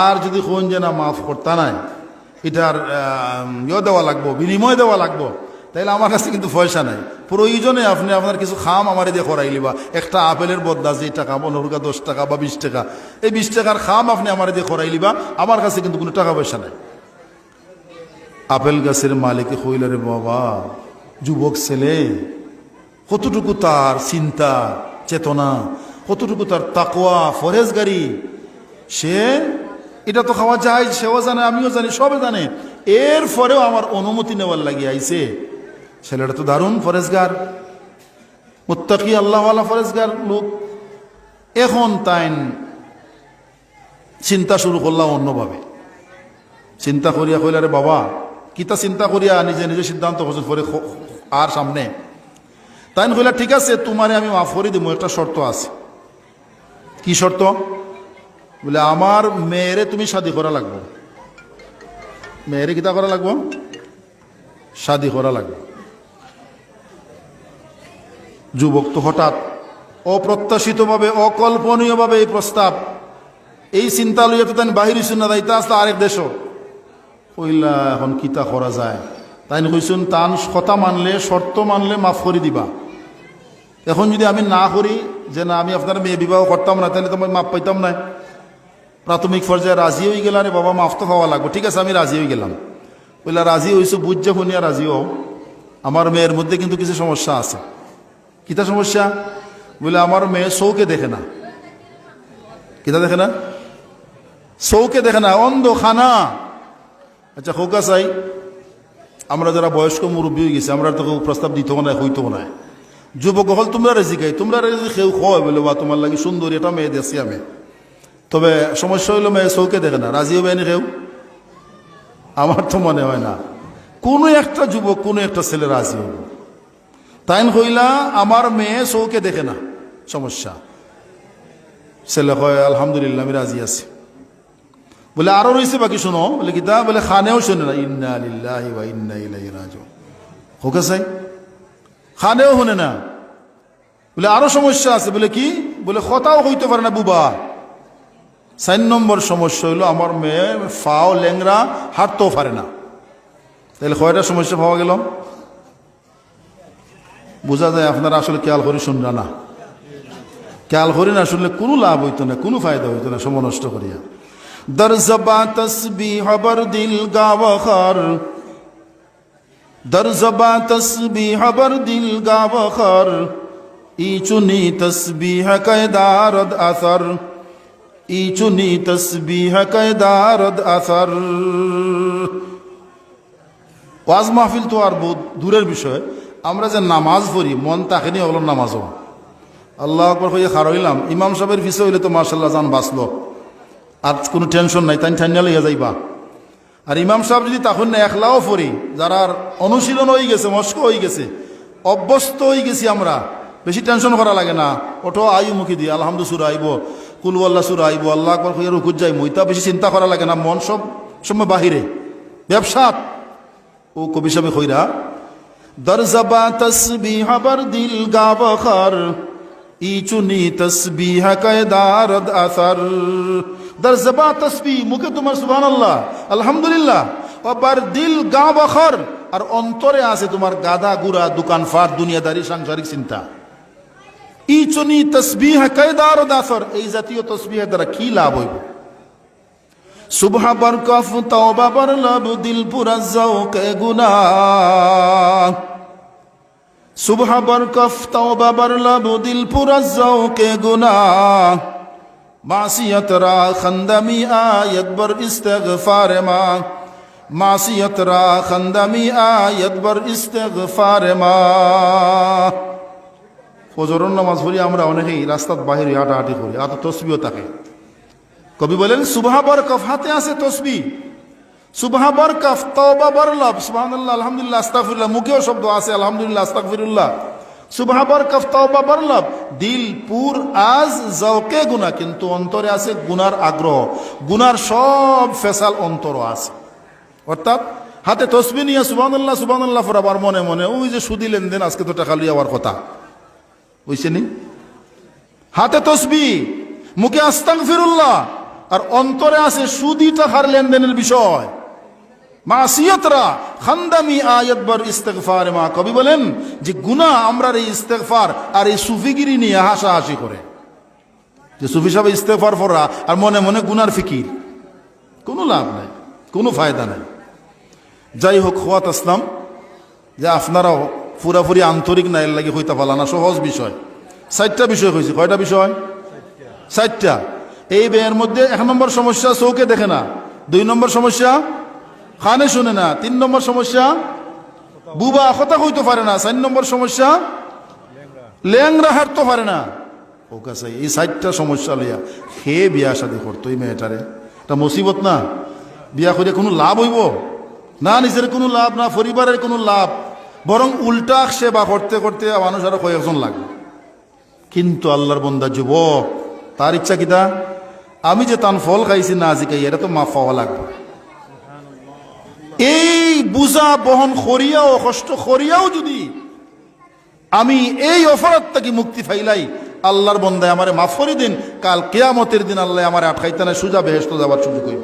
আর যদি কোন যে না মাফ করতা নাই, এটার দেওয়া লাগবো, বিনিময় দেওয়া লাগবো, তাইলে আমার কাছে কিন্তু পয়সা নাই, প্রয়োজনে আপনি আপনার কিছু খাম আমার দিয়ে করাইলিবা। একটা আপেলের বদলা যে টাকা 15 10 টাকা বা 20 টাকা, এই 20 টাকার খাম আপনি আমার দিয়ে করাইলিবা, আমার কাছে কিন্তু কোনো টাকা পয়সা নাই। আপেল গাছের মালিকে কইলা, রে বাবা, যুবক ছেলে, কতটুকু তার চিন্তা চেতনা, কতটুকু তার তাকওয়া ফরেজগারি, সে এটা তো খাওয়া যায়, সেও জানে, আমিও জানি, সবে জানে, এর পরেও আমার অনুমতি নেওয়ার লাগিয়ে আইছে। ছেলেটা তো দারুণ ফরেজগার, মুত্তাকি আল্লাহওয়ালা ফরেজগার লোক। এখন তাই চিন্তা শুরু করলাম অন্যভাবে, চিন্তা করিয়া কইলা, রে বাবা, কিতা চিন্তা করিয়া নিজে নিজে সিদ্ধান্ত করছেন পরে আর সামনে। তাই কইলা, ঠিক আছে তোমারে আমি মাফ করে দিব, একটা শর্ত আছে। কি শর্ত? বলে আমার মেয়েরে তুমি শাদী করা লাগবো। মেয়েরে কিতা করা লাগবো? শাদি করা লাগবে। যুবক তো হঠাৎ অপ্রত্যাশিতভাবে অকল্পনীয়ভাবে এই প্রস্তাব, এই চিন্তা লইয়া তো তাই বাহির হইছুন না, তাইতে আসলে আরেক দেশও কইলা এখন কিতা করা যায়। তাই কইসুন তান কথা মানলে, শর্ত মানলে মাফ করে দিবা। এখন যদি আমি না করি যে না আমি আপনার মেয়ে বিবাহ করতাম না, তাহলে তো আমি মাফ পাইতাম না। প্রাথমিক পর্যায়ে রাজি হয়ে গেলাম, রে বাবা মাফ তো পাওয়া লাগবে, ঠিক আছে আমি রাজি হয়ে গেলাম। বললা রাজি হয়েছো, বুঝছে শুনিয়া রাজি হও, আমার মেয়ের মধ্যে কিন্তু কিছু সমস্যা আছে। কিতা সমস্যা? বলে আমার মেয়ে চৌকে দেখে না। কিতা দেখে না? চৌকে দেখে না, অন্ধ খানা। আচ্ছা খোকা চাই, আমরা যারা বয়স্ক মুরব্বী হয়ে গেছি, আমরা তো প্রস্তাব দিত না, হইতো না। যুবক হল তোমরা রেজি খাই, তোমরা রেজি খেউ হয় বলে বা তোমার লাগে সুন্দর এটা মেয়ে দেখছি আমি, তবে সমস্যা হইলো মেয়ে চৌকে দেখে না, রাজি হবে নি কেউ? আমার তো মনে হয় না কোনো একটা যুবক কোনো একটা ছেলে রাজি হইব। তাই কইলা আমার মেয়ে চৌকে দেখে না, সমস্যা। ছেলে কয় আলহামদুলিল্লাহ আমি রাজি আছি। বলে আরো রয়েছে বাকি শুনো, বলে কিতা? বলে খানেও শোনে না, ইন্না লিল্লাহি ওয়া ইন্না ইলাইহি রাজিউন। হোকে চাই খানেও শুনে না। বলে আরো সমস্যা আছে। বলে কি? বলে কথাও হইতে পারে না বুবা। 4 নম্বর সমস্যা হইলো আমার মেয়ে ফাও ল্যাংরা, হাঁটতেও পারে না। তাহলে কয়টা সমস্যা পাওয়া গেল? বোঝা যায় আপনারা আসলে খেয়াল করে শুনরা না। খেয়াল করে না শুনলে কোনো লাভ হইতো না, কোনো ফায়দা হইতো না, সময় নষ্ট করিয়া। দর জবা তসবিহ বর দিল গাওয়ার, দর জবা তসবিহ বর দিল গাওয়ার, ই চুনি তসবিহ কয়দারদ আসর, ই চুনি তসবিহ কয়দারদ আসর। ওয়াজ মাহফিল তো আর বহুত দূরের বিষয়, আমরা যে নামাজ পড়ি মন তাকেনি হলো নামাজও। আল্লাহ আকবার হইয়া খার হইলাম, ইমাম সাহেবের ফিসে হইলে তো মার্শাল্লাহ জান বাঁচলো, আর কোনো টেনশন নাই, তাই ঠান্ডা লইয়া যাইবা। আর ইমাম সাহেব যদি তখন না একলাও পড়ি, যারা অনুশীলন হয়ে গেছে, মস্ক হয়ে গেছে, অভ্যস্ত হয়ে গেছি আমরা, বেশি টেনশন করা লাগে না। ওঠো আয়ু মুখী দিয়ে আলহামদু সুরা আইব, কুলু আল্লাহ সুরা আইব, আল্লাহ আকবার হইয়া রুকুত যাইব, ইতা বেশি চিন্তা করা লাগে না, মন সব সময় বাহিরে ব্যবসাত। ও কবি সাহেব কইরা দর জবা তসবিহ বর দিল গাওয়ার, ই চুনি তসবিহ কয়দারদ আসর। দর জবা তসবিহ, মুখে তোমার সুবহানাল্লাহ আলহামদুলিল্লাহ, ও বর দিল গাওয়ার, আর অন্তরে আছে তোমার গাদা গুড়া দোকানপাট দুনিয়াদারি সাংসারিক চিন্তা। ই চুনি তসবিহ কয়দারদ আসর, এই জাতীয় তসবিহের দ্বারা কি লাভ হইব? সুবহ বরকফ তওবা বরলব দিল পুরা জওকে গুনাহ, সুবহ বরকফ তওবা বরলব দিল পুরা জওকে গুনাহ, মাসিয়ত রা খন্দমি আয়াত বর ইস্তিগফার মা, মাসিয়ত রা খন্দমি আয়াত বর ইস্তিগফার মা। ফজরের নামাজ পড়ি আমরা অনেকেই রাস্তার বাহিরে হাঁটাহাঁটি করি, আর তসবিহ থাকে। কবি বলেন সুবহ বরকফ, হাতে আছে তসবিহ, সুবহ বরকফ তওবা বরলব, সুবহানাল্লাহ আলহামদুলিল্লাহ আস্তাগফিরুল্লাহ, মুখেও শব্দ আছে আলহামদুলিল্লাহ আস্তাগফিরুল্লাহ। সুবহ বরকফ তওবা বরলব, দিল পুর আজ জওকে গুনাহ, কিন্তু অন্তরে আছে গুনার আগ্রহ, গুনার সব ফেসাল অন্তর আছে। অর্থাৎ হাতে তসবিহ নিয়ে সুবহানাল্লাহ সুবহানাল্লাহ ফরাবার মনে মনে ওই যে সুদি লেনদেন, আজকে তো টাকা লিয়ে আবার কথা বুঝছে নি, হাতে তসবিহ মুখে আস্তাগফিরুল্লাহ, আর অন্তরে আছে সুদি টাকার লেনদেনের বিষয়। মাসিয়তরা খান্দামি আয়াত বর ইস্তিগফার মা। কবি বলেন যে গুনাহ আমরা এই ইস্তিগফার আর এই সুফিগিরি নিয়ে হাসাহাসি করে, যে সুফি সাহেব ইস্তিগফার ফররা আর মনে মনে গুনার ফিকির, কোনো লাভ নাই, কোনো ফায়দা নাই। যাই হোক খোয়াত আসলাম, যে আপনারাও পুরাপুরি আন্তরিক না, এর লাগে হইতে পারলা না, সহজ বিষয়। 4টা বিষয় হয়েছে। কয়টা বিষয়? 4টা। এই বেয়ের মধ্যে 1 নম্বর সমস্যা চৌকে দেখে না, 2 নম্বর সমস্যা কানে শুনে না, 3 নম্বর সমস্যা বুবা কথা কইতে পারে না, 4 নম্বর সমস্যা ল্যাংরা হাঁটতে পারে না। ও কাছে এই 4টা সমস্যা লইয়া খেয়ে বিয়া শাদী করতো এই মেয়েটারে, এটা মুসিবত না? বিয়া করে কোনো লাভ হইব না, নিজের কোনো লাভ না, পরিবারের কোনো লাভ, বরং উল্টা সেবা করতে করতে মানুষ আরো কয়েকজন লাগবে। কিন্তু আল্লাহর বন্দা যুবক, তার ইচ্ছা কিতা? আমি যে তান ফল খাইছি না আজি খাই, এটা তো মাফ পাওয়া লাগবে। এই বুঝা বহন করিয়াও কষ্ট করিয়াও যদি আমি এই অপরাধটাকে মুক্তি পাইলাই, আল্লাহর বন্দায় আমারে মাফ করে দিন, কাল কিয়ামতের দিন আল্লাহ আমারে আটকাইতে না সুজা বেহেশত যাবার সুযোগ হইব।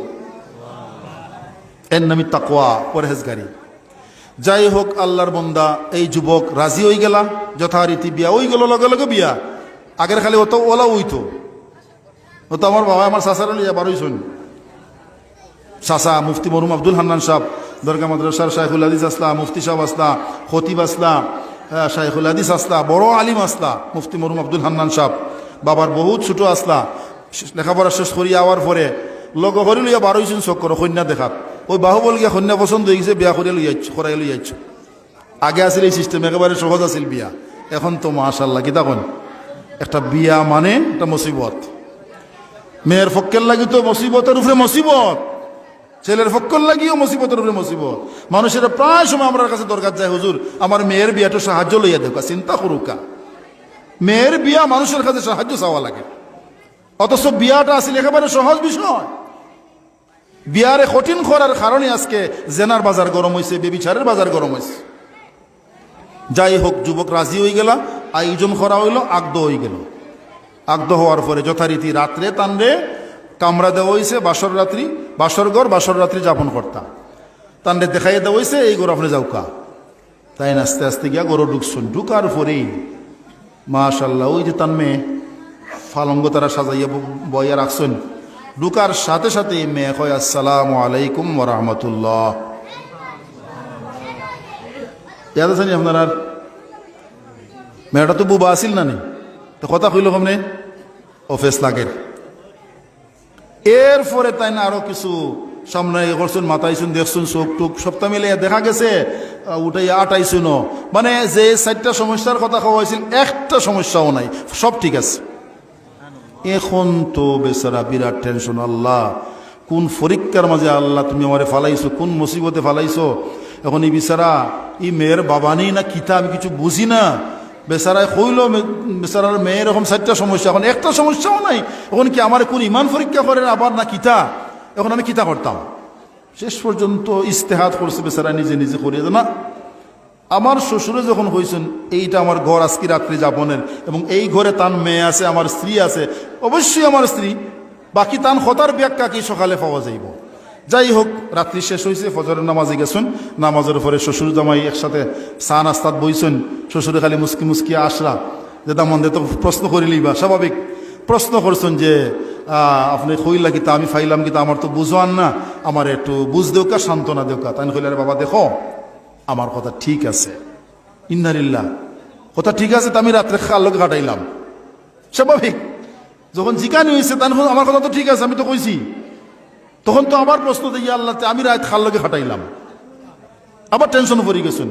এর নামই তাকওয়া, পরহেজগারি। যাই হোক, আল্লাহর বন্দা এই যুবক রাজি হয়ে গেলা, যথারীতি বিয়া হয়ে গেল, লগে লগে বিয়া। আগের খালি অত ওলা হইতো, ও তো আমার বাবা আমার চাচার লিয়া বারোই শুন, চাচা মুফতি মরহুম আব্দুল হান্নান সাহ, দরগা মাদ্রাসার শাইখুল হাদিস আসলা, মুফতি সাহেব আসলা, খতিব আসলা, শাইখুল হাদিস আসলা, বড় আলিম আসলা মুফতি মরহুম আব্দুল হান্নান সাহ, বাবার বহুত ছোট আসলা। লেখাপড়া শেষ করি আওয়ার পরে লগ হরি লইয়া বারোই শুন চক করো কন্যা দেখাত, ওই বাহুবল গিয়া কন্যা পছন্দ হয়ে গেছে, বিয়া করিয়া লইয়াছ, করাই লইয়াছ। আগে আসলে এই সিস্টেম একেবারে সহজ আছিল বিয়া, এখন তো মাশাল্লাহ কি তখন একটা বিয়া মানে একটা মুসিবত। মেয়ের পক্ষের লাগি তো মুসিবতের উপরে মুসিবত, ছেলের পক্ষের লাগিও মুসিবতের উপরে মুসিবত। মানুষের প্রায় সময় আমার কাছে দরকার যায়, হুজুর আমার মেয়ের বিয়াটা সাহায্য লইয়া দেওয়া, চিন্তা করুকা। মেয়ের বিয়া মানুষের কাছে সাহায্য চাওয়া লাগে, অথচ বিয়াটা আসলে একেবারে সহজ বিষয়। বিয়ারে কঠিন করার কারণে আজকে জেনার বাজার গরম হয়েছে, বেবিচারের বাজার গরম হয়েছে। যাই হোক, যুবক রাজি হয়ে গেলা, আয়োজন করা হইল, আগদ হয়ে গেল। আগদ হওয়ার পরে যথারীতি রাত্রে তানরে কামরা দেওয়া হয়েছে, বাসর রাত্রি, বাসর ঘর, বাসর রাত্রি যাপন করতাম। তানরে দেখাই দেওয়া হয়েছে, এই ঘর আপনি যাওকা। তাই আস্তে আস্তে গিয়া গরু ঢুকছুন, ঢুকার পরেই মাশাল্লাহ ওই যে তান মেয়ে ফালঙ্গ তারা সাজাইয়া বইয়া রাখছেন, ঢুকার সাথে সাথে মেয়ে কয় আসসালামু আলাইকুম ওয়া রাহমাতুল্লাহ। ইয়াদ আছে নি আপনার? আর মেয়েটা তো বুবা আসিল না নি, তো কথা কইল কমনে অফিস লাগের। এরপরে তাই না আরো কিছু সামনে করছেন, মাথাইছুন, দেখছুন, চোখ টুক সপ্তাহ মিলে দেখা গেছে উঠাই আটাইছুন। মানে যে 4টা সমস্যার কথা কওয়া হয়েছিল একটা সমস্যাও নাই, সব ঠিক আছে। এখন তো বেচারা বিরাট টেনশন, আল্লাহ কোন পরীক্ষার মাঝে আল্লাহ তুমি আমারে ফালাইছো, কোন মুসিবতে ফালাইছো। এখন এই বেচারা এই মেয়ের বাবা নেই না কিতা, আমি কিছু বুঝি না। বেচারায় কইল বেচারার মেয়ের এরকম 4টা সমস্যা, এখন একটা সমস্যাও নাই। এখন কি আমার কোন ইমান পরীক্ষা করেন আবার না কিতা? এখন আমি কিতা করতাম? শেষ পর্যন্ত ইস্তেহাদ করছে বেচারা নিজে নিজে করিয়ে না। আমার শ্বশুরে যখন হয়েছেন এইটা আমার ঘর আজকে রাত্রি যাপনের, এবং এই ঘরে তার মেয়ে আছে, আমার স্ত্রী আছে, অবশ্যই আমার স্ত্রী, বাকি তান হতার ব্যাখ্যা কি সকালে পাওয়া যাইব। যাই হোক, রাত্রি শেষ হয়েছে, ফজরের নামাজে গেছেন, নামাজের পরে শ্বশুর জামাই একসাথে চা নাস্তাত বইছেন। শ্বশুরে খালি মুস্কি মুস্কি আসলা, যে তার মধ্যে তো প্রশ্ন করিলেই বা স্বাভাবিক প্রশ্ন করছেন যে আপনি কইলা কিতা, আমি ফাইলাম কিতা, আমার তো বুঝোয়ান না, আমার একটু বুঝ দেওকা, সান্ত্বনা দেওকা। তাই কইলে আরে বাবা দেখো আমার কথা ঠিক আছে, ইন্নালিল্লাহ, কথা ঠিক আছে, তো আমি রাত্রে খাল লোক কাটাইলাম। স্বাভাবিক যখন জিকানি হয়েছে তখন আমার কথা তো ঠিক আছে, আমি তো কইছি। তখন তো আবার প্রশ্ন দিই আল্লাহ, আমি রাত খাল লোকে কাটাইলাম, আবার টেনশন পড়ে গেছেন।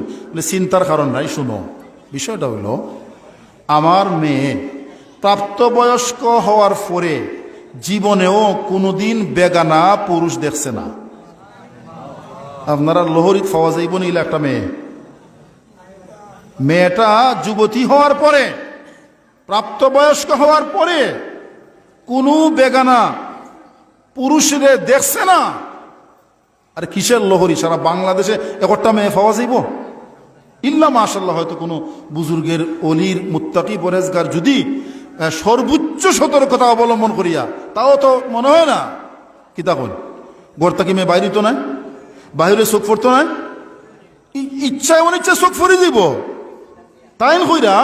চিন্তার কারণ নাই। শুনো, বিষয়টা হইল আমার মেয়ে প্রাপ্তবয়স্ক হওয়ার পরে জীবনেও কোনোদিন বেগানা পুরুষ দেখছে না। আপনারা লোহরিত পাওয়া যাইব নিলে একটা মেয়েটা যুবতী হওয়ার পরে, প্রাপ্তবয়স্ক হওয়ার পরে কোনো বেগানা পুরুষরে দেখছে না। আর কিসের লোহরি, সারা বাংলাদেশে একটা মেয়ে পাওয়া যাইব? ইল্লা মাশাল্লাহ, হয়তো কোনো বুজুর্গের অলির মুত্তাকি পরেজগার যদি সর্বোচ্চ সতর্কতা অবলম্বন করিয়া, তাও তো মনে হয় না। কি তখন গড়তা কি মেয়ে বাইরে তো নাই, বাহিরে চোখ পড়তো নাই, ইচ্ছায় অনিচ্ছায় চোখ ফরি দিব। তাই কইরা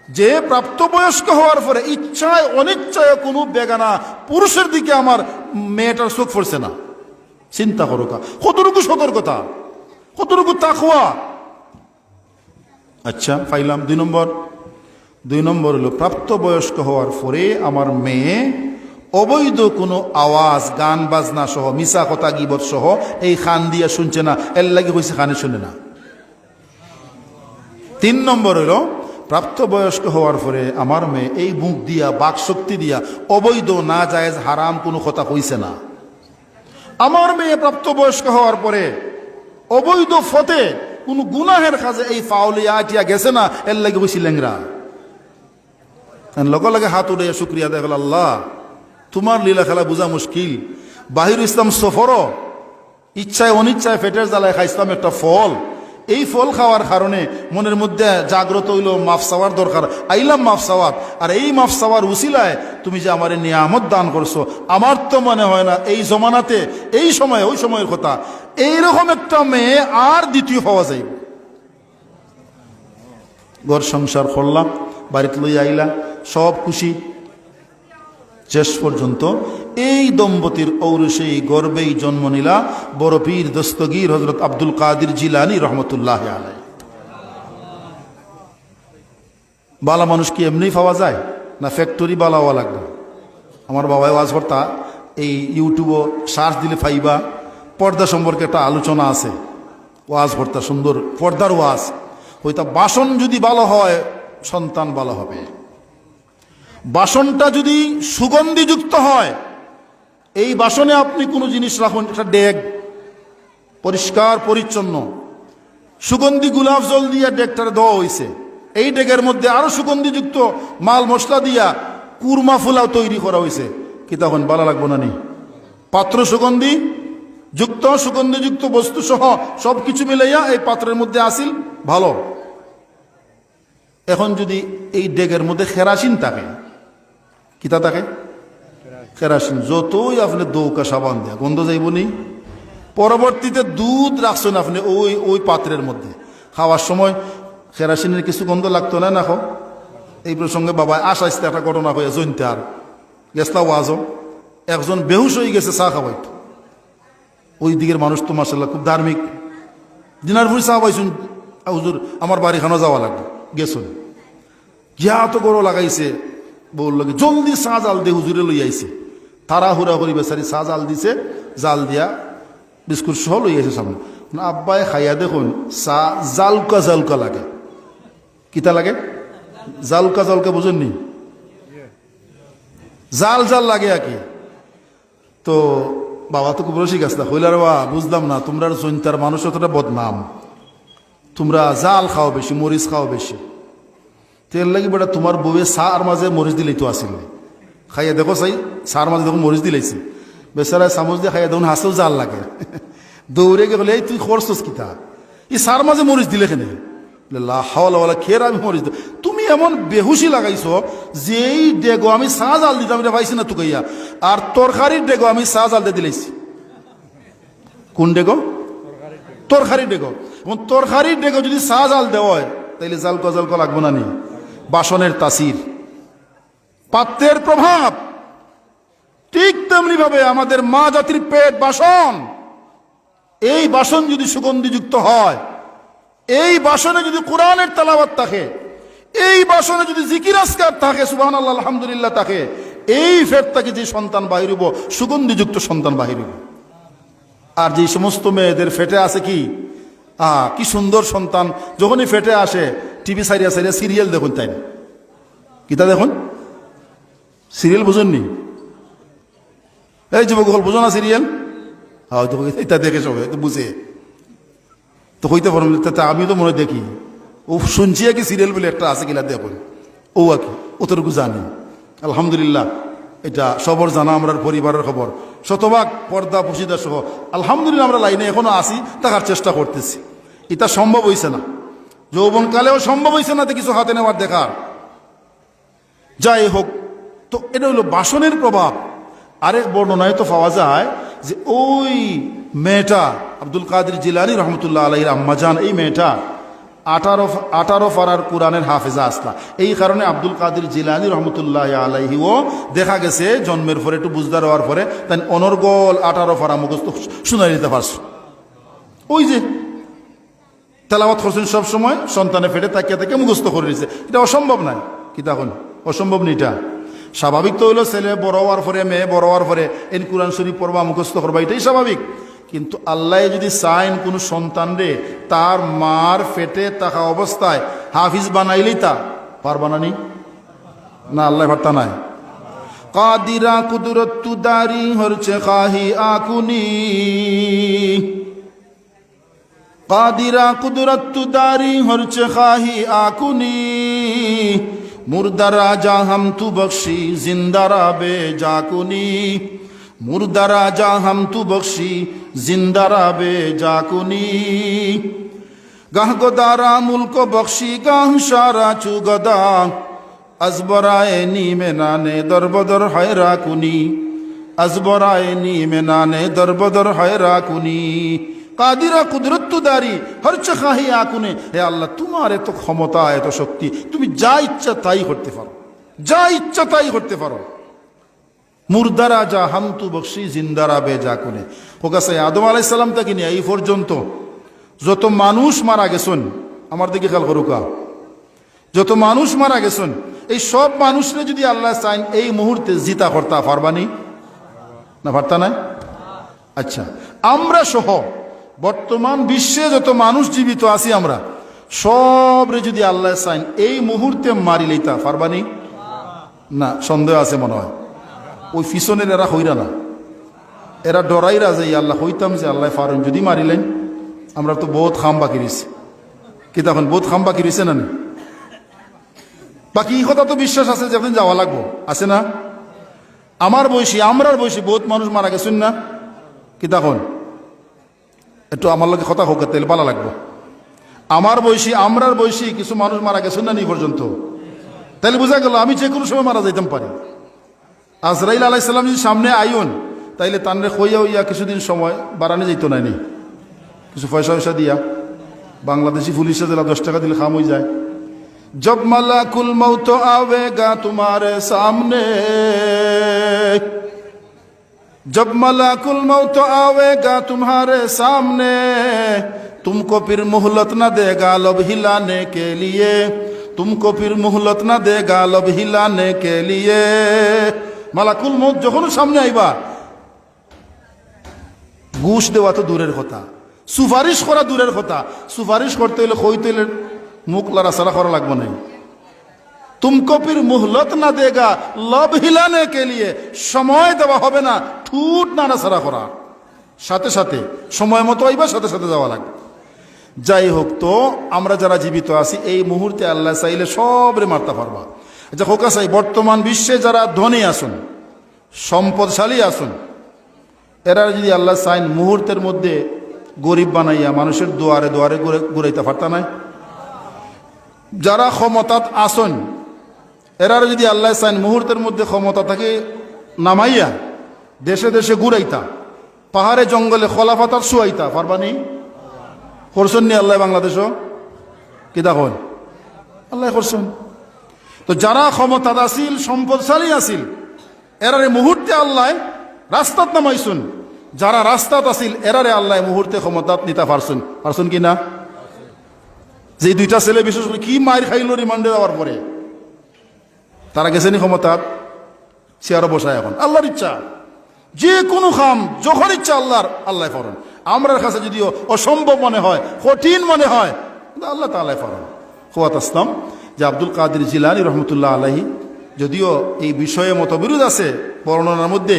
যে প্রাপ্তবয়স্ক হওয়ার পরে ইচ্ছায় অনিচ্ছায় কোনো বেগানা পুরুষের দিকে আমার মেয়েটার চোখ পড়ছে না। চিন্তা করো কতটুকু সতর্কতা, কতটুকু তাকওয়া। আচ্ছা পাইলাম। 2 নম্বর হলো প্রাপ্তবয়স্ক হওয়ার পরে আমার মেয়ে অবৈধ কোনো আওয়াজ, গান বাজনা সহ, মিশা কথা গিবত সহ এই খান দিয়া শুনছে না, এর লাগে হয়েছে খানে শুনে না। 3 নম্বর হলো প্রাপ্তবয়স্ক হওয়ার পরে আমার মেয়ে এই মুখ দিয়া, বাক শক্তি দিয়া অবৈধ, না জায়েজ, হারাম কোনো কথা কইছে না। আমার মেয়ে প্রাপ্তবয়স্ক হওয়ার পরে অবৈধ ফতে কোন গুনাহের কাজে এই ফাউলিয়া আটিয়া গেছে না, এর লাগে হয়েছি লেংরা। লগে লগে হাত উড়ে শুক্রিয়া দেখ, আল্লাহ তোমার লীলা খেলা বোঝা মুশকিল। বাহির ইসলাম সফর ইচ্ছায় অনিচ্ছায় পেটের জ্বালায় খাইছিলাম একটা ফল, এই ফল খাওয়ার কারণে মনের মধ্যে জাগ্রত হইল মাফ চাওয়ার দরকার, আইলাম মাফ চাওয়ার। আর এই মাফ চাওয়ার উসিলায় তুমি যে আমার নিয়ামত দান করছো, আমার তো মনে হয় না এই জমানাতে, এই সময়ে, ওই সময়ের কথা, এইরকম একটা মেয়ে আর দ্বিতীয় পাওয়া যায়। ঘর সংসার করলাম, বাড়িতে লই আইলা, সব খুশি। শেষ পর্যন্ত এই দম্পতির ঔরসেই গর্বেই জন্ম নিলা বড় পীর দস্তগীর হযরত আব্দুল কাদের জিলানী রহমতুল্লাহ আলাইহি। বালা মানুষ কি এমনি পাওয়া যায় না ফ্যাক্টরি বালা হওয়া লাগবে? আমার বাবাই ওয়াজ করতা, এই ইউটিউবও সার্চ দিলে পাইবা, পর্দা সম্পর্কে একটা আলোচনা আছে, ওয়াজ করতা সুন্দর পর্দার ওয়াজ। হইতা বাসন যদি ভালো হয় সন্তান ভালো হবে, বাসনটা যদি সুগন্ধিযুক্ত হয়, এই বাসনে আপনি কোনো জিনিস রাখুন, একটা ডেক পরিষ্কার পরিচ্ছন্ন, সুগন্ধি গোলাপ জল দিয়া ডেকটারে দেওয়া হয়েছে, এই ডেকের মধ্যে আরো সুগন্ধিযুক্ত মাল মশলা দিয়া কুরমা ফুলাও তৈরি করা হয়েছে, কি তখন ভালো লাগবো না? নি পাত্র সুগন্ধি যুক্ত, সুগন্ধিযুক্ত বস্তু সহ সবকিছু মিলাইয়া এই পাত্রের মধ্যে আসিল ভালো। এখন যদি এই ডেকের মধ্যে কেরাসিন থাকে, কিতা থাকে? কেরাসিন। যতই আপনি দৌকা সাবান দেয়া গন্ধ যাইব নি। পরবর্তীতে দুধ রাখছেন আপনি ওই ওই পাত্রের মধ্যে, খাওয়ার সময় কেরাসিনের কিছু গন্ধ লাগতো না? না খাও। এই প্রসঙ্গে বাবা আসাইতে একটা ঘটনা হয়ে জনতে আর গেছলা ওয়াজও, একজন বেহুশ হয়ে গেছে চা খাওয়াইতো। ওই দিকের মানুষ তো মাসাল্লাহ খুব ধার্মিক, দিনারপুর চা পাইছুন, হুজুর আমার বাড়িখানো যাওয়া লাগবে, গেছুন গিয়া তো গরো লাগাইছে, বলল জলদি চা জাল দিয়ে হুজুরে লই আইছে, তারা হুরা করি বেচারি চা জাল দিছে, জাল দিয়া বিস্কুট সহ লই আইছে সামনে। আব্বাই খাইয়া দেখুন চা জালকা জালকা লাগে। কিতা লাগে? জালকা জালকা, বুঝেননি? জাল জাল লাগে আর কি। তো বাবা তো খুব রসিক আসলা, হইলার বা বুঝলাম না, তোমরা জৈন্তার মানুষ অতটা বদনাম, তোমরা জাল খাও বেশি, মরিচ খাও বেশি। তেল লাগি বেটা তোমার বউয়ে সার মাঝে মরিচ দিলেই তো আসিল, খাইয়া দেখো চাই সার মাঝে দেখো মরিচ দিলেছি, বেচারায় চামচ দিয়ে খাইয়া দেখুন হাসলেও জাল লাগে। দৌড়ে গেলে এই তুই খরচস কিতা, এই সার মাঝে মরিচ দিলে কেনে? হাওয়ালা খেয়ে আমি মরিচ দিই। তুমি এমন বেহুশি লাগাইছ যে এই ডেগো আমি চা জাল দিতাম, এটা পাইছি না তুকাইয়া, আর তরকারির ডেগো আমি চা জাল দিয়ে দিলেছি। কোন ডেগো? তরকারির ডেগো। এবং তরকারির ডেগো যদি চা জাল দেওয়া হয় তাইলে জালকা জালকা লাগবো না? নি বাসনের তাসির, পাত্রের প্রভাব। ঠিক তেমনি ভাবে আমাদের মা জাতির পেট বাসন, এই বাসন যদি সুগন্ধিযুক্ত হয়, এই বাসনে যদি কোরআনের তেলাওয়াত থাকে, এই বাসনে যদি জিকির আজকার থাকে, সুবহানাল্লাহ আলহামদুলিল্লাহ থাকে, এই ফেট থেকে যে সন্তান বাহির হইব সুগন্ধিযুক্ত সন্তান বাহির হইব। আর যে সমস্ত মেয়েদের ফেটে আছে কি কি সুন্দর সন্তান, যখনই ফেটে আসে টিভি সাইরিয়া সাইরিয়া সিরিয়াল দেখুন, তাই না? কিতা দেখুন? সিরিয়াল বুঝুননি? এই যুবক বুঝো না সিরিয়াল? হয়তো এটা দেখে সবাই তো বুঝে তো হইতে পারবেন। আমি তো মনে দেখি, ও শুনছি কি সিরিয়াল বলে একটা আছে কিনা দেখুন, ও আর কি অতটুকু জানি। আলহামদুলিল্লাহ, এটা সবর জানা আমরার পরিবারের খবর, শতভাগ পর্দা পুশিদা সহ আলহামদুলিল্লাহ আমরা লাইনে এখনো আসি, থাকার চেষ্টা করতেছি। এটা সম্ভব হয়েছে না, যৌবনকালেও সম্ভব হয়েছে না কিছু হাতে নেওয়ার দেখার। যাই হোক, তো এটা হলো বাসনের প্রভাব। আরেক বর্ণনায় তো পাওয়া যায় যে ওই মেয়েটা আব্দুল কাদের জিলানী রহমতুল্লাহ আলাইহির আম্মাজান, এই মেয়েটা 18 পারার কোরআনের হাফেজা আসলা। এই কারণে আব্দুল কাদের জিলানী রহমতুল্লাহ আলাইহিও দেখা গেছে জন্মের পরে একটু বুঝদার হওয়ার পরে তাই অনর্গল 18 পারা মুখস্থ শুনাই দিতে পারছো। ওই যে তেলাওয়াত করছেন সব সময়, সন্তানে ফেটে তাকিয়ে তাকে মুখস্থ করে দিয়েছে। এটা অসম্ভব নয়, কি তখন অসম্ভব নেই। এটা স্বাভাবিক তো হইলো ছেলে বড় হওয়ার পরে, মেয়ে বড় হওয়ার পরে এই কোরআন শরীফ পড়বা, মুখস্থ করবা, এটাই স্বাভাবিক। কিন্তু আল্লাহ যদি চাইন কোনো সন্তান রে তার মার ফেটে থাকা অবস্থায় হাফিজ বানাইলেই তা পারবা না? না, আল্লাহ ভার্তা নাই। কাদিরা কুদরত দারি হরছে খাহি আকুনি, কাদিরা কুদরত দারি হরছে খাহি আকুনি, মুর্দা রাজা হাম তু বখশি জিন্দা রাবে জাকুনি, মুর্দা রাজা হাম তু বখশি জিন্দারা বে জাকুনি গাহ গদারা মুলক বখশি গাহ সারা চুগদা আজবরায়ে নিমে নানে দরবদর হায়রা কুনি আজবরায়ে নিমে নানে দরবদর হায়রা কুনি কাদিরা কুদরতুদারি হরচ খাহি আকুনে। হে আল্লাহ, তোমার এত ক্ষমতা, এত শক্তি, তুমি যা ইচ্ছা তাই করতে পারো, যা ইচ্ছা তাই করতে পারো। মুর্দারা যা হামতু বখশি জিন্দারা বে জাকুনে। হোকাসে আদম আলাইহিস সালাম থেকে নিয়ে এই পর্যন্ত যত মানুষ মারা গেছেন, আমার দিকে খেয়াল করুকা, যত মানুষ মারা গেছেন, এই সব মানুষরে যদি আল্লাহ চাইন এই মুহূর্তে জিতা করতা পারবানি না? পারতা না? আচ্ছা, আমরা সহ বর্তমান বিশ্বে যত মানুষ জীবিত আছি আমরা সবরে যদি আল্লাহ চাইন এই মুহূর্তে মারি লইতা পারবানি না? সন্দেহ আছে মনে হয়। ওই পিছনের এরা হইরা না, এরা ডরাইরা যে আল্লাহ হইতাম যে আল্লাহ ফারুন যদি মারিলেন। আমরা তো বহুত খাম বাকি রয়েছে, কি তখন বহুত খাম বাকি রয়েছে না? বাকি এই কথা তো বিশ্বাস আছে যে একদিন যাওয়া লাগবো, আছে না? আমার বয়সী, আমরার বয়সী বহুত মানুষ মারা গেছেন না? কি তখন একটু আমার লোকে কথা হোক, তেল পালা লাগবো। আমার বয়সী, আমরার বয়সী কিছু মানুষ মারা গেছেন না এই পর্যন্ত? তাহলে বোঝা গেল আমি যে কোনো সময় মারা যাইতাম পারি। আজরাইল আলাইহিস সালাম যদি সামনে আইন, তাইলে তানরে খইয়া হইয়া কিছুদিন সময় বাড়ানো যাইতো না, নেই কিছু পয়সা পয়সা দিয়া। বাংলাদেশি পুলিশে দিলা 10 টাকা দিলে খাম হয়ে যায়। जब मलाकुल मौत आवेगा तुम्हारे सामने, जब मलाकुल मौत आवेगा तुम्हारे सामने, तुमको फिर मोहलत न देगा लब हिलाने के लिए, तुमको फिर मोहलत न देगा लब हिलाने के लिए। মালাকুল মৌত যখন সামনে আইবা, ঘুষ দেওয়া তো দূরের কথা, সুপারিশ করা দূরের কথা। সুপারিশ করতে হইলে কইতে হইলে মুখ লড়াচড়া করা লাগবে না। তুমকো ফির মুহলত না দেগা লব হিলানে কে লিয়ে, সময় দেওয়া হবে না ঠুট নাড়াচাড়া করা, সাথে সাথে সময় মতো আইবা, সাথে সাথে যাওয়া লাগবে। যাই হোক, তো আমরা যারা জীবিত আছি এই মুহূর্তে আল্লাহ চাইলে সবরে মারতে পারবা। আচ্ছা হোকা চাই, বর্তমান বিশ্বে যারা ধনী আসুন, সম্পদশালী আসুন, এরা যদি আল্লাহ চাইন মুহূর্তের মধ্যে গরিব বানাইয়া মানুষের দুয়ারে দুয়ারে ঘুরাইতে পারতা নাই? যারা ক্ষমতাত আসন, এরা যদি আল্লাহ চাইন মুহূর্তের মধ্যে ক্ষমতা থাকে নামাইয়া দেশে দেশে ঘুরাইতা, পাহাড়ে জঙ্গলে খলাফাতার শুয়াইতা পারবানি? করছেন নি আল্লাহ বাংলাদেশও? কি দেখুন আল্লাহ করছেন। তো যারা ক্ষমতাত আসিল, সম্পদশালী আসিল, এরারে মুহূর্তে আল্লাহ রাস্তাত নামাইছুন। যারা রাস্তাত আসিল এরারে আল্লাহ মুহূর্তে ক্ষমতাত নিতে পারছেন, পারছেন কি না? যে দুইটা ছেলে বিশেষ করে কি মার খাইল রিমান্ডে যাওয়ার পরে, তারা গেছেনি ক্ষমতাত, সে আরো বসায়। এখন আল্লাহর ইচ্ছা, যে কোনো খাম যখন ইচ্ছা আল্লাহ ফরন। আমরার কাছে যদিও অসম্ভব মনে হয়, কঠিন মনে হয়, কিন্তু আল্লাহ তাআলাই ফরন। খোয়াত আসলাম যে আব্দুল কাদের জিলানী রহমতুল্লাহ আলাইহি, যদিও এই বিষয়ে মতবিরোধ আছে বর্ণনার মধ্যে,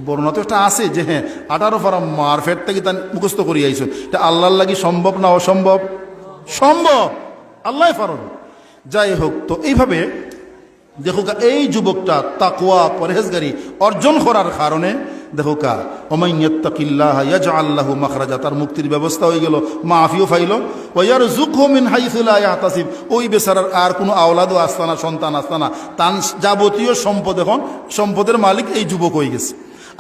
বর্ণনা তো একটা আছে যে হ্যাঁ 18 পারা মারফেট থেকে তা মুখস্থ করি আইস, এটা আল্লাহর লাগি সম্ভব না অসম্ভব? সম্ভব, আল্লাহ ফারন। যাই হোক, তো এইভাবে দেখো এই যুবকটা তাকওয়া পরহেজগারি অর্জন করার কারণে দেখো কা ওমাইয়াত্তাকিল্লাহ ইয়াজআল লাহু মাখরাজা, তার মুক্তির ব্যবস্থা হয়ে গেল, মাফিও ফাইল। ওয়ারযুকহু মিন হাইসু লা ইয়াহতাসিব, ওই বেচারার আর কোনো আওলাদও আসতানা, সন্তান আসতানা, তার যাবতীয় সম্পদ এখন সম্পদের মালিক এই যুবক হয়ে গেছে।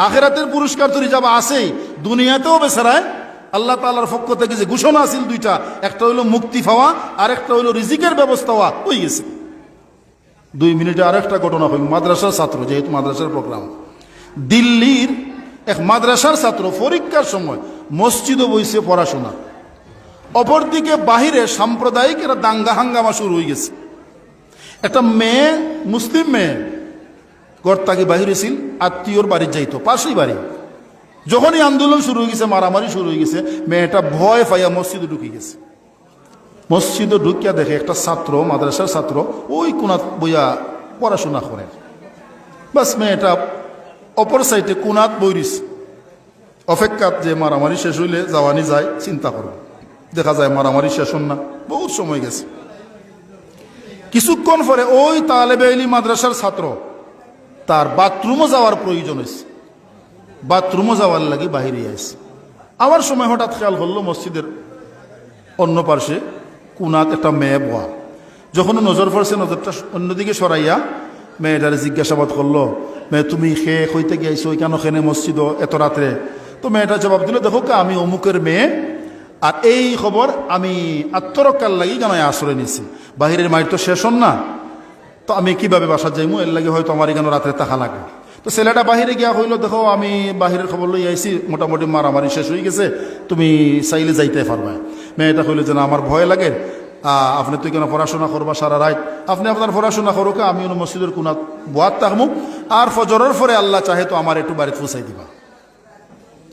আখিরাতের পুরস্কার তো রিজার্ভ আছেই, দুনিয়াতেও বেচারায় আল্লাহ তাআলার পক্ষ থেকে যে ঘোষণা আছিল দুইটা, একটা হইল মুক্তি পাওয়া আর একটা হইল রিজিকের ব্যবস্থা হওয়া, হয়ে গেছে। 2 মিনিটে আরেকটা ঘটনা হইল। মাদ্রাসার ছাত্র, যেহেতু মাদ্রাসার প্রোগ্রাম, দিল্লির এক মাদ্রাসার ছাত্র পরীক্ষার সময় মসজিদে বসে পড়াশোনা, অপরদিকে বাহিরে সাম্প্রদায়িক এরা দাঙ্গা হাঙ্গামা শুরু হয়ে গেছে। একটা মেয়ে, মুসলিম মেয়ে, ঘর থেকে বাহিরে ছিল, আত্মীয়র বাড়ি যাইতো, পাশেই বাড়ি। যখনই আন্দোলন শুরু হয়ে গেছে, মারামারি শুরু হয়ে গেছে, মেয়েটা ভয় পাইয়া মসজিদে ঢুকে গেছে। মসজিদে ঢুকিয়া দেখে একটা ছাত্র, মাদ্রাসার ছাত্র, ওই কোনাত বইয়া পড়াশোনা করে। বাস মেয়েটা অপর সাইডে কোনাত বইরিস, অপেক্ষাত যে মারামারি শেষ হইলে যাওয়ানি যায়, চিন্তা করো। দেখা যায় মারামারি শেষ হন না, বহুত সময় গেছে। কিছুক্ষণ পরে ওই তালেবে ইলম মাদ্রাসার ছাত্র, তার বাথরুমও যাওয়ার প্রয়োজন হয়েছে, বাথরুমও যাওয়ার লাগি বাহিরে আসছে। আমার সময় হঠাৎ খেয়াল করলো মসজিদের অন্য পার্শ্বে কুনাত একটা মেয়ে বোয়া। যখন নজর পড়ছে নজরটা অন্যদিকে সরাইয়া মেয়েটারে জিজ্ঞাসাবাদ করলো, মেয়ে তুমি খেয়ে হইতে গিয়েছো কেন খেনে মসজিদ এত রাত্রে? তো মেয়েটা জবাব দিল, দেখো আমি অমুকের মেয়ে, আর এই খবর আমি আত্মরক্ষার লাগি কেন আশ্রয় নিছি, বাহিরের মায়ের তো শেষ হন না, তো আমি কিভাবে বাসা যাইমু, এর লাগে হয়তো আমার এখানে রাত্রে থাকা লাগে। তো ছেলেটা বাহিরে গিয়া হইল, দেখো আমি বাহিরের খবর লই আইছি, মোটামুটি মারামারি শেষ হয়ে গেছে, তুমি চাইলে যাইতে পারবা। মেয়েটা কইল যে না আমার ভয় লাগে, আপনি তো কেন পড়াশোনা করবা সারা রাত, আপনি আপনার পড়াশোনা করোকে, আমি মসজিদের কোনাত বোয়াত থাকবো, আর ফজরের পরে আল্লাহ চাহে তো আমার একটু বাড়িতে পৌঁছাই দিবা।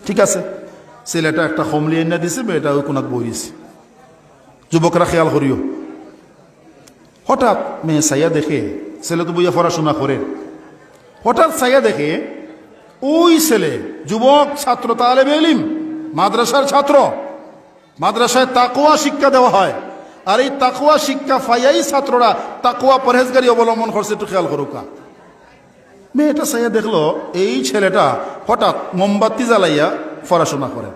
ঠিক আছে, ছেলেটা একটা কমলি এনে দিছে, মেয়েটা ওই কোনাত বই দিছে। যুবকরা খেয়াল করিও, হঠাৎ মেয়ে সাইয়া দেখে, ছেলে তো বইয়া পড়াশোনা করে, হঠাৎ সাইয়া দেখে ওই ছেলে যুবক ছাত্র, তালেবে ইলম, মাদ্রাসার ছাত্র, মাদ্রাসায় তাকওয়া শিক্ষা দেওয়া হয়, আর এই তাকওয়া শিক্ষা পাইয়াই ছাত্ররা তাকওয়া পরহেজগারি অবলম্বন করছে। একটু খেয়াল করুকা। মেয়েটা সাইয়া দেখলো এই ছেলেটা হঠাৎ মোমবাতি জ্বালাইয়া পড়াশোনা করে,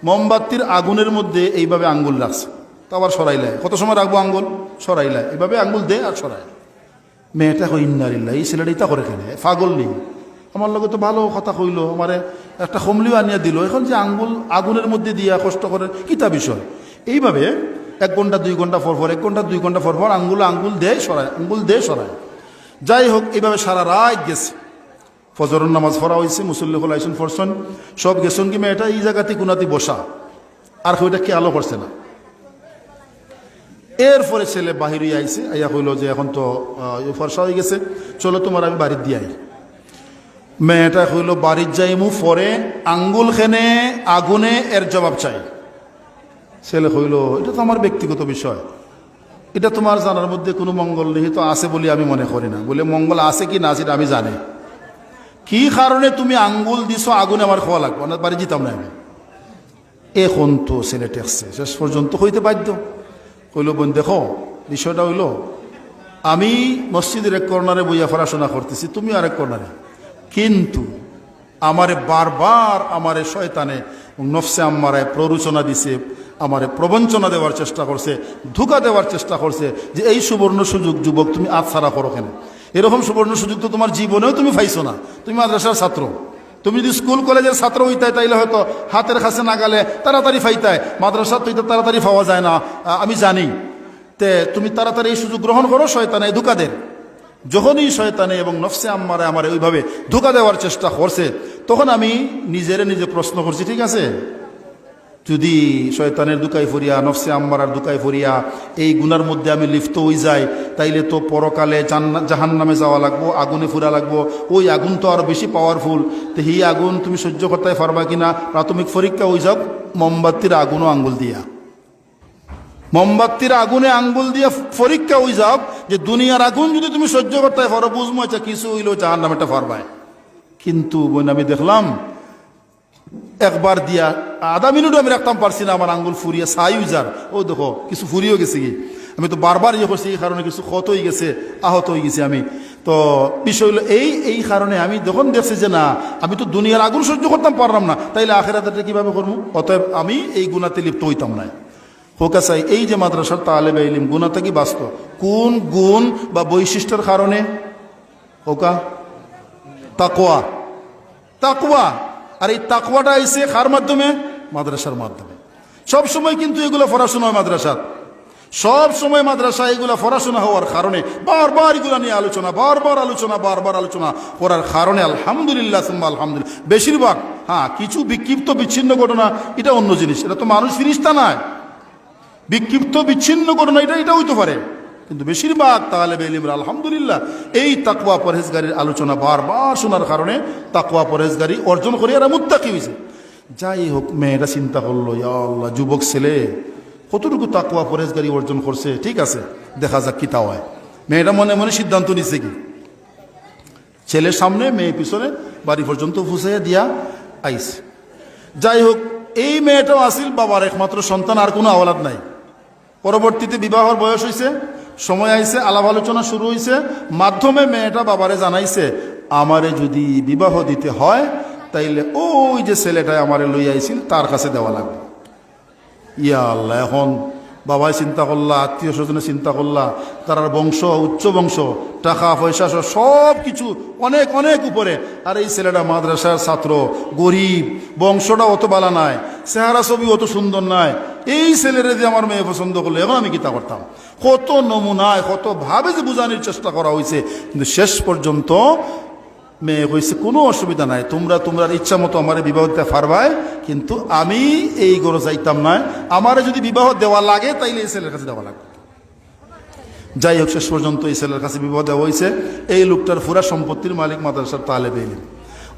মোমবাতির আগুনের মধ্যে এইভাবে আঙ্গুল রাখছে, তো আবার সরাইলায়, কত সময় রাখবো আঙ্গুল, সরাইলায়, এইভাবে আঙ্গুল দে আর সরাই। মেয়েটা কই ইন্নারিল্লাহ, এই ছেলেটা ইতা করে খেলে, পাগল নেই, আমার লগে তো ভালো কথা কইল, আমারে একটা কমলিও আনিয়া দিল, এখন যে আঙ্গুল আগুনের মধ্যে দিয়া কষ্ট করে কিতা বিষয়। এইভাবে 1 ঘন্টা 2 ঘন্টা পর পর, 1 ঘন্টা 2 ঘন্টা পর পর আঙ্গুল দেয় সরায়, আঙ্গুল দেয় সরায়। যাই হোক, এইভাবে সারা রাত গেছে। ফজরের নামাজ পড়া হয়েছে, মুসল্লি হল আইসুন ফরসন, সব গেছুন কি মেয়েটা এই জায়গাতে কোনাতে বসা, আর ওইটা খেয়ালও করছে না। এরপরে ছেলে বাহিরে আইছে, আইয়া কইল যে এখন তো ফর্সা হয়ে গেছে, চলো তোমার আমি বাড়ির দিয়ে আই। মেয়েটা কইল বাড়ির যাইমু, পরে আঙ্গুল খেনে আগুনে এর জবাব চাই। ছেলে কইল এটা তো আমার ব্যক্তিগত বিষয়, এটা তোমার জানার মধ্যে কোনো মঙ্গল নিহিত আছে বলে আমি মনে করি না। বলে মঙ্গল আছে কি না সেটা আমি জানি, কি কারণে তুমি আঙ্গুল দিছো আগুনে আমার খাওয়া লাগবে, না বাড়ি যেতাম না আমি। এখন তো ছেলে টেকছে, শেষ পর্যন্ত হইতে বাধ্য। কইল বোন দেখো বিষয়টা হইল, আমি মসজিদের এক কর্নারে বইয়া পড়াশোনা করতেছি, তুমি আরেক কর্নারে, কিন্তু আমারে বারবার আমারে শয়তানে নফসে আম্মারায় প্ররোচনা দিছে, আমারে প্রবঞ্চনা দেওয়ার চেষ্টা করছে, ধোঁকা দেওয়ার চেষ্টা করছে যে এই সুবর্ণ সুযোগ যুবক তুমি আতছাড়া করো কেন, এরকম সুবর্ণ সুযোগ তো তোমার জীবনেও তুমি পাইছো না, তুমি মাদ্রাসার ছাত্র, তুমি যদি স্কুল কলেজের ছাত্র হইতাই তাইলে হয়তো হাতের কাছে না গেলে তাড়াতাড়ি ফাইতায়, মাদ্রাসা তো এটা তাড়াতাড়ি পাওয়া যায় না আমি জানি, তে তুমি তাড়াতাড়ি এই সুযোগ গ্রহণ করো, শয়তানে ধোঁকা দেন। যখনই শয়তানে এবং নফসে আম্মারে আমার ওইভাবে ধোঁকা দেওয়ার চেষ্টা করছে, তখন আমি নিজে প্রশ্ন করছি, ঠিক আছে যদি শয়তানের দুকাই ফরিয়া, নফসে আম্মারার দুকাই ফরিয়া এই গুনার মধ্যে আমি লিপ্ত হয়ে যাই, তাইলে তো পরকালে জাহান নামে যাওয়া লাগবো, আগুনে ফুরা লাগবো, ওই আগুন তো আরো বেশি পাওয়ারফুল, তো এই আগুন তুমি সহ্য করতে পারবা কিনা, প্রাথমিক পরীক্ষা হয়ে যাক মোমবাতির আগুনও আঙ্গুল দিয়া, মোমবাতির আগুনে আঙ্গুল দিয়া পরীক্ষা হয়ে যাও যে দুনিয়ার আগুন যদি তুমি সহ্য করতে পারো, বুঝবো আচ্ছা কিছু হইলেও জাহান নামেটা পারবায়। কিন্তু বোন আমি দেখলাম একবার দিয়া আধা মিনিটও আমি রাখতাম পারছি না, আমার আঙ্গুল ফুরিয়ে ছাই উজার, ও দেখো কিছু ফুরিয়েও গেছে কি, আমি তো বারবার ইয়ে করছি, এই কারণে কিছু ক্ষত হয়ে গেছে, আহত হয়ে গেছি আমি। তো বিষয় হলো এই কারণে আমি যখন দেখছি যে না আমি তো দুনিয়ার আগুন সহ্য করতাম পারলাম না, তাইলে আখেরাতে কিভাবে করবো, অতএব আমি এই গুনাতে লিপ্ত হইতাম না। হোকা চাই এই যে মাদ্রাসার তালেবে ইলম গুনাতে কি বাস্তব, কোন গুণ বা বৈশিষ্ট্যের কারণে, হোকা তাকওয়া, তাকওয়া, আর এই তাকওয়াটা আইছে কার মাধ্যমে, মাদ্রাসার মাধ্যমে। সব সময় কিন্তু এগুলো পড়াশোনা হয় মাদ্রাসা, সব সময় মাদ্রাসা এগুলো পড়াশোনা হওয়ার কারণে বারবার এগুলো নিয়ে আলোচনা, বারবার আলোচনা করার কারণে আলহামদুলিল্লাহ সুম্মা আলহামদুলিল্লাহ বেশিরভাগ, হ্যাঁ কিছু বিক্ষিপ্ত বিচ্ছিন্ন ঘটনা এটা অন্য জিনিস, এটা তো মানুষ ফিরিস্তা নয়, বিক্ষিপ্ত বিচ্ছিন্ন ঘটনা এটা হইতে পারে, কিন্তু বেশিরভাগ তালেবে ইলমরা আলহামদুলিল্লাহ এই তাকওয়া পরহেজগারির আলোচনা বারবার শোনার কারণে তাকওয়া পরহেজগারি অর্জন করে এরা মুত্তাকি হয়েছে। যাই হোক মেয়েটা চিন্তা করলো, ইয়া আল্লাহ যুবক ছেলে কতটুকু তাকওয়া পরহেজগারি অর্জন করছে, ঠিক আছে দেখা যাক কি তা হয়। মেয়েটা মনে মনে সিদ্ধান্ত নিচ্ছে কি, ছেলের সামনে মেয়ে পিছনে বাড়ি পর্যন্ত ফুসাইয়া দিয়া আইছে। যাই হোক এই মেয়েটাও আসিল বাবার একমাত্র সন্তান, আর কোনো আওলাদ নাই, পরবর্তীতে বিবাহর বয়স হয়েছে, সময় আইছে, আলাপ আলোচনা শুরু হয়েছে, মাধ্যমে মেয়েটা বাবারে জানাইছে আমারে যদি বিবাহ দিতে হয় তাইলে ওই যে ছেলেটা আমারে লইয়া আইছিল তার কাছে দেওয়া লাগবে। ইয়া আল্লাহ, এখন বাবাই চিন্তা করলা, আত্মীয় স্বজনে চিন্তা করলা, তার বংশ উচ্চ বংশ, টাকা পয়সা সব কিছু অনেক অনেক উপরে, আর এই ছেলেটা মাদ্রাসার ছাত্র, গরিব, বংশটা অত বালা নাই, চেহারা ছবি অত সুন্দর নাই, এই ছেলেরা যে আমার মেয়ে পছন্দ করলো, এখন আমি কিতা করতাম? কত নমুনায় কত ভাবে যে বোঝানোর চেষ্টা করা হয়েছে, কিন্তু শেষ পর্যন্ত মেয়ে কইছে কোনো অসুবিধা নাই, তোমরা ইচ্ছা মতো আমার বিবাহ দিতে পারবায়, কিন্তু আমি এই গরো যাইতাম না, আমারে যদি বিবাহ দেওয়া লাগে তাইলে এই ছেলের কাছে দেওয়া লাগবে। যাই হোক, শেষ পর্যন্ত এই ছেলের কাছে বিবাহ দেওয়া হয়েছে। এই লোকটার পুরা সম্পত্তির মালিক মাদ্রাসার তালেবে ইলম।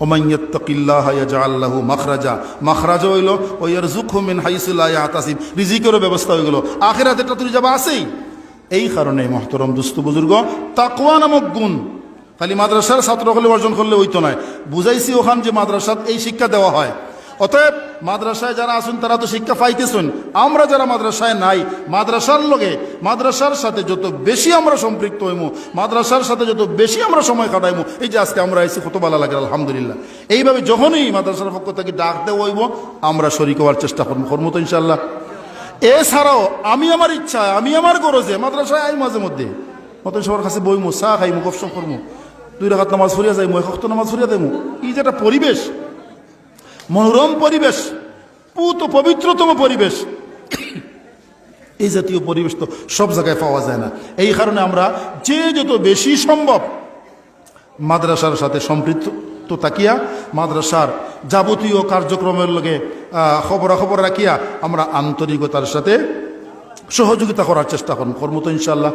ওমান ইয়াত্তাকিল্লাহা ইয়াজআল লাহু মাখরাজা, মাখরাজ হইল ওয়া ইয়ারযুকহু মিন হাইসু লা ইয়াহতাসিব, রিজিকেরও ব্যবস্থা হয়ে গেল, আখিরাতেরটা তুই যাবা আছেই। এই কারণে মহতরম দুস্থ বুজুর্গ, তাকওয়া নামক গুণ খালি মাদ্রাসার ছাত্র হলে অর্জন করলে হইতো নয়। বুঝাইছি ওখান যে মাদ্রাসাত এই শিক্ষা দেওয়া হয়। অতএব মাদ্রাসায় যারা আসুন তারা তো শিক্ষা পাইতেছেন, আমরা যারা মাদ্রাসায় নাই, মাদ্রাসার লগে মাদ্রাসার সাথে যত বেশি আমরা সম্পৃক্ত হইমু, মাদ্রাসার সাথে যত বেশি আমরা সময় কাটাইমু, এই যে আজকে আমরা আইসি কত ভালো লাগে আলহামদুলিল্লাহ। এইভাবে যখনই মাদ্রাসার পক্ষ থেকে ডাক দেওয়া হইব, আমরা শরীক হওয়ার চেষ্টা করবো তো ইনশাল্লাহ। এছাড়াও আমি আমার ইচ্ছা, আমি আমার গরজে মাদ্রাসায় আই মাঝে মধ্যে মতো সবার কাছে বইমু, চা খাইমু, গপসপ করমু, 2 রাকাত নামাজ ফুরিয়া যাইমু, 1 ওয়াক্ত নামাজ ফুরিয়া যাইমু। এই যে একটা পরিবেশ, মনোরম পরিবেশ, পবিত্রতম পরিবেশ, এই জাতীয় পরিবেশ তো সব জায়গায় পাওয়া যায় না। এই কারণে আমরা যে যত বেশি সম্ভব মাদ্রাসার সাথে সম্পৃক্ত তাকিয়া, মাদ্রাসার যাবতীয় কার্যক্রমের লগে খবরাখবর রাখিয়া আমরা আন্তরিকতার সাথে সহযোগিতা করার চেষ্টা করবো তো ইনশাল্লাহ।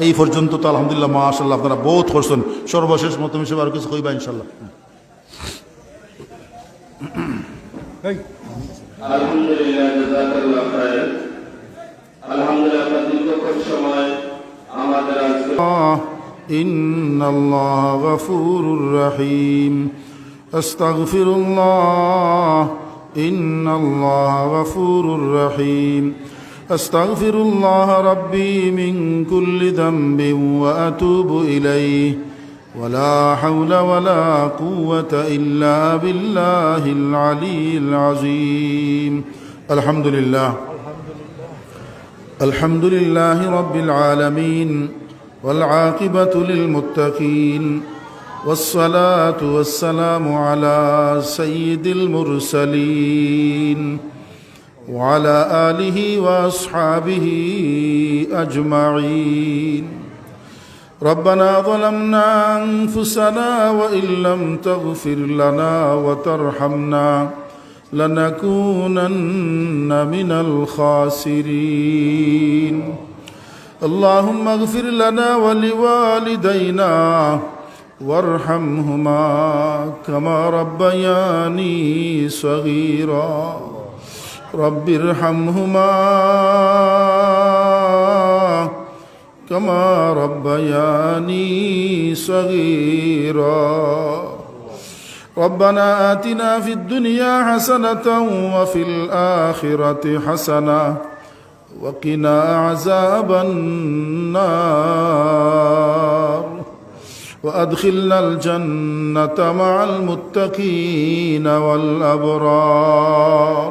এই পর্যন্ত তো আলহামদুলিল্লাহ মাশাআল্লাহ আপনারা বহুত করছেন। সর্বশেষ মত হিসেবে আর কিছু কইবা ইনশাল্লাহ। আলহামদুলিল্লাহ, জাযাকাল্লাহু খাইর। আলহামদুলিল্লাহ, আপনার দীর্ঘক্ষণ সময় আমাদের আজকে ইন্নাল্লাহ গফুরুর রহিম, আস্তাগফিরুল্লাহ, ইন্নাল্লাহ গফুরুর রহিম, আস্তাগফিরুল্লাহ রাব্বি মিন কুল্লি যামবিন ওয়া আতুবু ইলাইহি ওয়ালা হাওলা ওয়ালা কুওয়াতা ইল্লা বিল্লাহিল আলিয়্যিল আযীম। আলহামদুলিল্লাহ, আলহামদুলিল্লাহি রাব্বিল আলামিন, ওয়াল আকিবাতু লিল মুত্তাকিন, ওয়াসসালাতু ওয়াসসালামু আলা সাইয়্যিদিল মুরসালিন ওয়া আলা আলিহি ওয়া আসহাবিহি আজমাইন। ربنا ظلمنا أنفسنا وإن لم تغفر لنا وترحمنا لنكونن من الخاسرين. اللهم اغفر لنا ولوالدينا وارحمهما كما ربياني صغيرا. رب ارحمهما كما ربياني صغيرا. ربنا آتنا في الدنيا حسنة وفي الآخرة حسنة وقنا عذاب النار وأدخلنا الجنة مع المتقين والأبرار.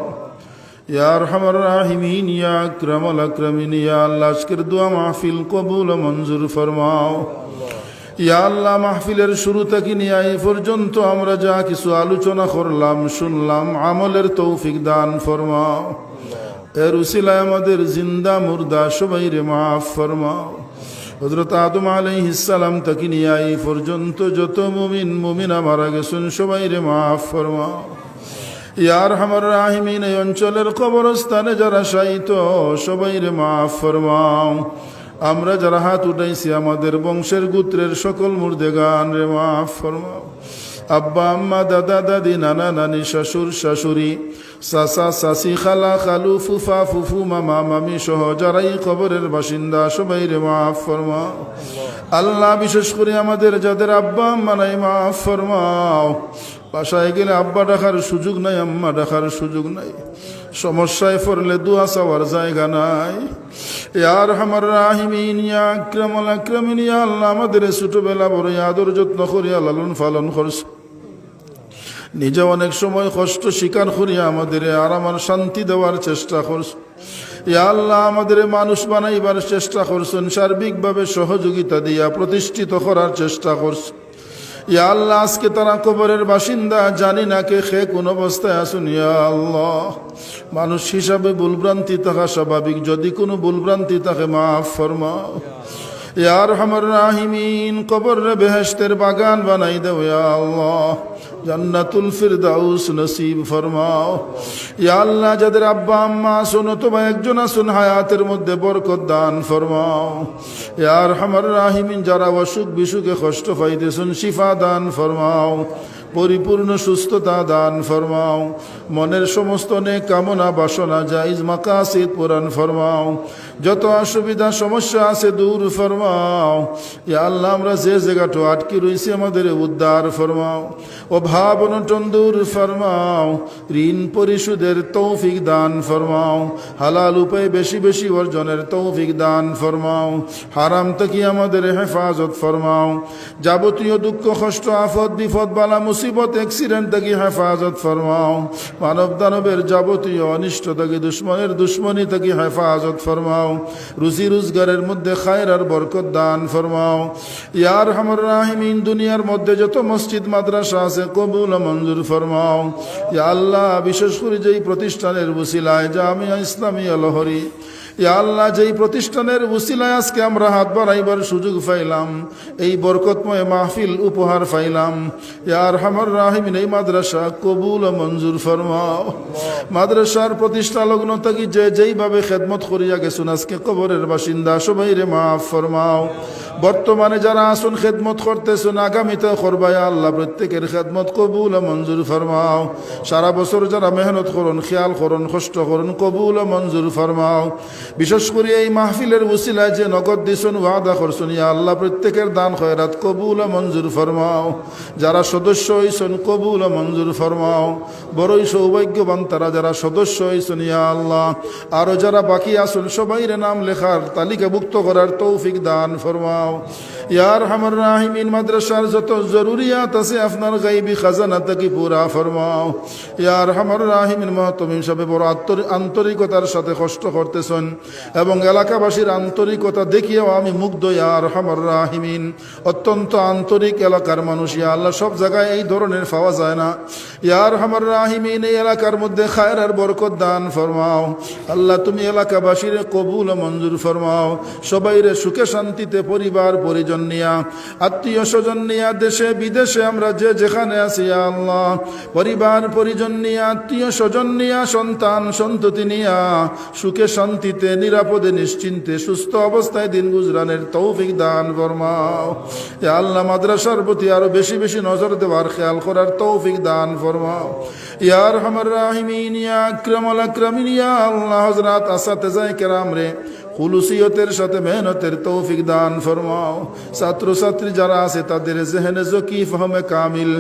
يا أرحم الراحمين يا أكرم الأكرمين. يا الله আজকের দোয়া মাহফিল কবুল ও মঞ্জুর ফরমাও। ইয়া আল্লাহ, মাহফিলের শুরু থেকে নিয়ে এই পর্যন্ত আমরা যা কিছু আলোচনা করলাম শুনলাম, আমলের তৌফিক দান ফরমাও। এর উসিলায় আমাদের জিন্দা মুর্দা সবাইরে মাফ ফরমাও। হযরত আদম আলাইহিস সালাম থেকে নিয়ে এই পর্যন্ত যত মুমিনা মারা গেছেন সবাইরে মাফ ফরমাও। ইয়া আরহামার রাহিমিন, এই অঞ্চলের কবরস্থানে যারা শায়িত সবাইরে মাফ ফরমাও। আমরা যারা হাত উঠাইছি আমাদের বংশের গোত্রের সকল মুর্দেগান রে মাফ ফরমাও। আব্বা আম্মা দাদা দাদি নানা নানি শ্বশুর শাশুড়ি চাচা চাচি খালা খালু ফুফা ফুফু মামা মামি সহ যারাই কবরের বাসিন্দা সবাইরে মাফ ফরমাও। আল্লাহ, বিশেষ করে আমাদের যাদের আব্বা আম্মা নাই মাফ ফরমাও। বাসায় গেলে আব্বা ডাকার সুযোগ নাই, আম্মা ডাকার সুযোগ নাই, সমস্যায় পড়লে দোয়া চাওয়ার জায়গা নাই। ইয়া আরহামার রাহিমিন ইয়া আকরামুল আকরামিন। ইয়া আল্লাহ, আমাদের ছোটবেলা বড় আদর যত্ন করিয়া লালন পালন করছ। নিজে অনেক সময় কষ্ট স্বীকার করিয়া আমাদের আর আমার শান্তি দেওয়ার চেষ্টা করছ। ইয়া আল্লাহ, আমাদের মানুষ বানাইবার চেষ্টা করছেন, সার্বিকভাবে সহযোগিতা দিয়া প্রতিষ্ঠিত করার চেষ্টা করছ। ইয়া আল্লাহ, আজকে তারা কবরের বাসিন্দা, জানি না কে খে কোন অবস্থায় আসুন। ইয়া আল্লাহ, মানুষ হিসাবে ভুলভ্রান্তি থাকা স্বাভাবিক, যদি কোনো ভুলভ্রান্তি থাকে মাফ ফরমাও। ইয়া আরহামার রাহিমিন, কবরে বেহেশতের বাগান বানাই দাও। ইয়া আল্লাহ, জান্নাতুল ফিরদাউস নসিব ফরমাও। ইয়া আল্লাহ, যাদের আব্বা আম্মা আসুন অথবা একজন আসুন, হায়াতের মধ্যে বরকত দান ফরমাও। ইয়া আরহামার রাহিমিন, যারা অসুখ বিসুখে কষ্ট পাইতেছেন, শিফা দান ফরমাও, পরিপূর্ণ সুস্থতা দান ফরমাও। মনের সমস্ত নেক কামনা বাসনা জায়েজ মাকাসিদ পূরণ ফরমাও। যত অসুবিধা সমস্যা আছে দূর ফরমাও। ইয়া আল্লাহ, আমরা যে জায়গাটা আটকে রয়েছি আমাদের উদ্ধার ফরমাও। অভাব অনটন দূর ফরমাও। ঋণ পরিশোধের তৌফিক দান ফরমাও। হালাল উপায়ে বেশি বেশি অর্জনের তৌফিক দান ফরমাও। হারাম থেকে আমাদের হেফাজত ফরমাও। যাবতীয় দুঃখ কষ্ট আফত বিপদ বালা মুসিবত অ্যাক্সিডেন্ট থেকে হেফাজত ফরমাও। মানব দানবের যাবতীয় অনিষ্ট থেকে দুশ্মনের দুশ্মনী থেকে হেফাজত ফরমাও। রুজি রোজগারের মধ্যে খায়ের আর বরকত দান ফরমাও। ইয়া আরহামার রাহিমিন, দুনিয়ার মধ্যে যত মসজিদ মাদ্রাসা আছে কবুল মঞ্জুর ফরমাও। ইয়া আল্লাহ, বিশেষ করে যেই প্রতিষ্ঠানের ওসিলায় জামিয়া ইসলামিয়া লহরী, ইয়া আল্লাহ, যেই প্রতিষ্ঠানের ওসিলায় আজকে আমরা হাত বাড়াইবার সুযোগ পাইলাম, এই বরকতময় মাহফিল উপহার পাইলাম, ইয়া আরহামার রাহিমিন, এই মাদ্রাসা কবুল মঞ্জুর ফরমাও। মাদ্রাসার প্রতিষ্ঠা লগ্ন থেকে যে যেইভাবে খেদমত করিয়া গেছুন, আজকে কবরের বাসিন্দা সবাইরে মাফ ফরমাও। বর্তমানে যারা আসুন খেদমত করতেছেন, আগামীতে করবাই আল্লাহ, প্রত্যেকের খেদমত কবুল মঞ্জুর ফরমাও। সারা বছর যারা মেহনত করুন, খেয়াল করুন, কষ্ট করুন, কবুল মঞ্জুর ফরমাও। বিশেষ করে এই মাহফিলের ওসিলায় যে নগদ দিছুন, ওয়াদা করছুন, ইয়া আল্লাহ, প্রত্যেকের দান খয়রাত কবুল মঞ্জুর ফরমাও। যারা সদস্য হইছেন কবুল মঞ্জুর ফরমাও। বড়ই সৌভাগ্যবান তারা যারা সদস্য হইছেন। ইয়া আল্লাহ, আরো যারা বাকি আসুন সবাইরে নাম লেখার তালিকাভুক্ত করার তৌফিক দান ফরমাও। ইয়া আরহামার রাহিমিন, মাদ্রাসার যত জরুরিয়াত আছে আপনার গায়বী খাজানা থেকে পুরা ফরমাও। ইয়া আরহামার রাহিমিন, মহতমিম সাহেব বড় আন্তরিকতার সাথে কষ্ট করতেছেন এবং এলাকাবাসীর আন্তরিকতা দেখিয়েও আমি মুগ্ধ। ইয়া আরহামার রাহিমিন, অত্যন্ত আন্তরিক এলাকার মানুষ। ইয়া আল্লাহ, সব জায়গায় এই ধরনের পাওয়া যায় না। ইয়া আরহামার রাহিমিন, এই এলাকার মধ্যে খায়ের আর বরকত দান ফরমাও। আল্লাহ, তুমি এলাকাবাসীর কবুল মঞ্জুর ফরমাও। সবাইরে সুখে শান্তিতে পরিবার পরিজন নিয়া, আত্মীয় স্বজন নিয়া, দেশে বিদেশে আমরা যে যেখানে আছি, ইয়া আল্লাহ, পরিবার পরিজন নিয়া, আত্মীয় স্বজন নিয়া, সন্তান সন্ততি নিয়া সুখে শান্তিতে নিরাপদে নিশ্চিন্তে সুস্থ অবস্থায় দিন গুজরানের তৌফিক দান ফরমাও। ইয়া আল্লাহ, মাদ্রাসার প্রতি আরো বেশি বেশি নজর দেওয়ার খেয়াল করার তৌফিক দান ফরমাও। ইয়া আরহামার রাহিমিন, ইয়া আকরামুল আকরামিন, ইয়া আল্লাহ, হযরত আসাতিজায়ে কেরাম রে খুলুসিয়তের সাথে মেহনতের তৌফিক দান ফরমাও। ছাত্রছাত্রী যারা আছে তাদের জেহেনে জকি, ফহমে কামিল,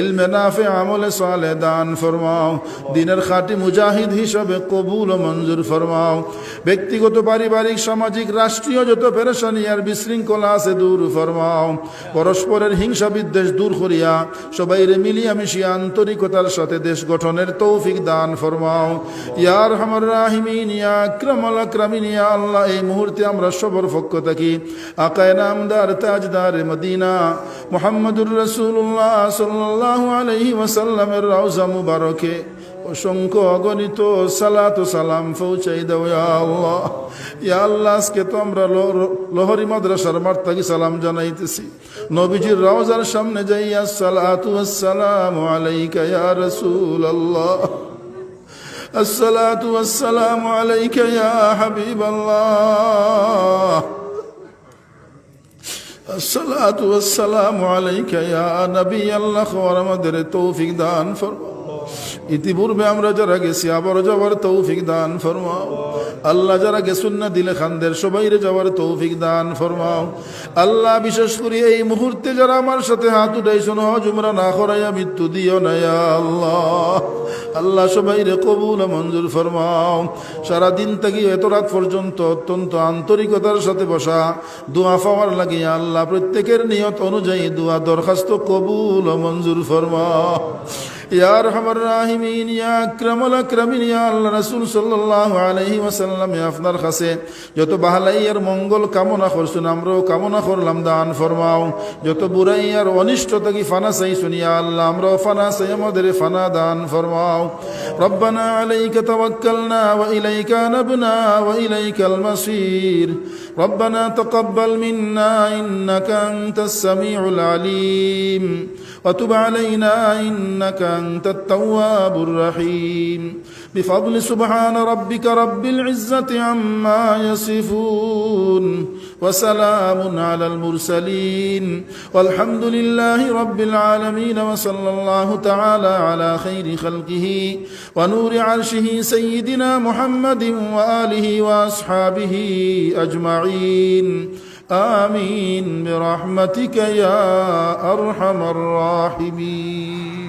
ইলমে নাফে, আমলে সালেহ দান ফরমাও। দিনের খাঁটি মুজাহিদ হিসাবে কবুল মঞ্জুর ফরমাও। ব্যক্তিগত পারিবারিক সামাজিক রাষ্ট্রীয় যত পেরেশানি আর বিশৃঙ্খলা আছে দূর ফরমাও। পরস্পরের হিংসা বিদ্বেষ দূর করিয়া সবাইরে মিলিয়া মিশিয়া আন্তরিকতার সাথে দেশ গঠনের তৌফিক দান ফরমাও। ইয়া আরহামার রাহিমিন, ইয়া আকরামুল আকরামিন, ইয়া আল্লাহ, এই মুহূর্তে আমরা সবার পক্ষ থাকি আকায়ে নামদার তাজদার মদিনা মুহাম্মদুর রাসূলুল্লাহ সাল্লাল্লাহু আলাইহি ওয়াসাল্লামের রওজা মুবারকে অসংখ্য অগণিত সালাত ও সালাম পৌঁছাই দাও। ইয়া আল্লাহ, ইয়া আল্লাহ, আজকে তো আমরা লহরি মাদ্রাসার মাঠ থেকে সালাম জানাইতেছি। নবীজির রওজার সামনে যাইয়া সালাতু ওয়াসসালামু আলাইকা ইয়া রাসূলুল্লাহ, الصلاة والسلام عليك يا حبيب الله، الصلاة والسلام عليك يا نبي الله। খবর আমাদের তৌফিক দান ফরমাও। ইতিপূর্বে আমরা যারা গেছি আবার যাওয়ার তৌফিক দান ফরমাও। আল্লাহ, যারা গেছুন না দিলে খানদের সবাইরে যাওয়ার তৌফিক দান ফরমাও। আল্লাহ, বিশেষ করে এই মুহূর্তে যারা আমার সাথে হাত উঠাইছো হজ উমরা না করাইয়া মৃত্যু দিও না ইয়া আল্লাহ। আল্লাহ, সবাইরে কবুল মঞ্জুর ফরমাও। সারাদিন থেকে এত রাত পর্যন্ত অত্যন্ত আন্তরিকতার সাথে বসা দোয়া পাওয়ার লাগে আল্লাহ, প্রত্যেকের নিয়ত অনুযায়ী দোয়া দরখাস্ত কবুল মঞ্জুর ফরমাও। ইয়া আরহামার রাহিমিন, ইয়া আকরামুল আকরামিন, ইয়া আল্লাহ রাসূল সাল্লাল্লাহু আলাইহি ওয়াসাল্লাম আপনার কাছে যত বাহালাই আর মঙ্গল কামনা করছেন আমরাও কামনা করলাম, দান ফরমাও। যত বুরাই আর অনিষ্ট থেকে ফানা চাইছেন ইয়া আল্লাহ, আমরাও ফানা চাই, আমাদের ফানা দান ফরমাও। রব্বানা আলাইকা তাওয়াক্কালনা ওয়া ইলাইকা আনাবনা ওয়া ইলাইকাল মাসির। রব্বানা তাকাব্বাল মিন্না ইন্নাকা আনতাস সামিউল আলিম وتب علينا إنك أنت التواب الرحيم بفضل سبحان ربك رب العزة عما يصفون وسلام على المرسلين والحمد لله رب العالمين وصلى الله تعالى على خير خلقه ونور عرشه سيدنا محمد وآله وأصحابه أجمعين آمين برحمتك يا أرحم الراحمين.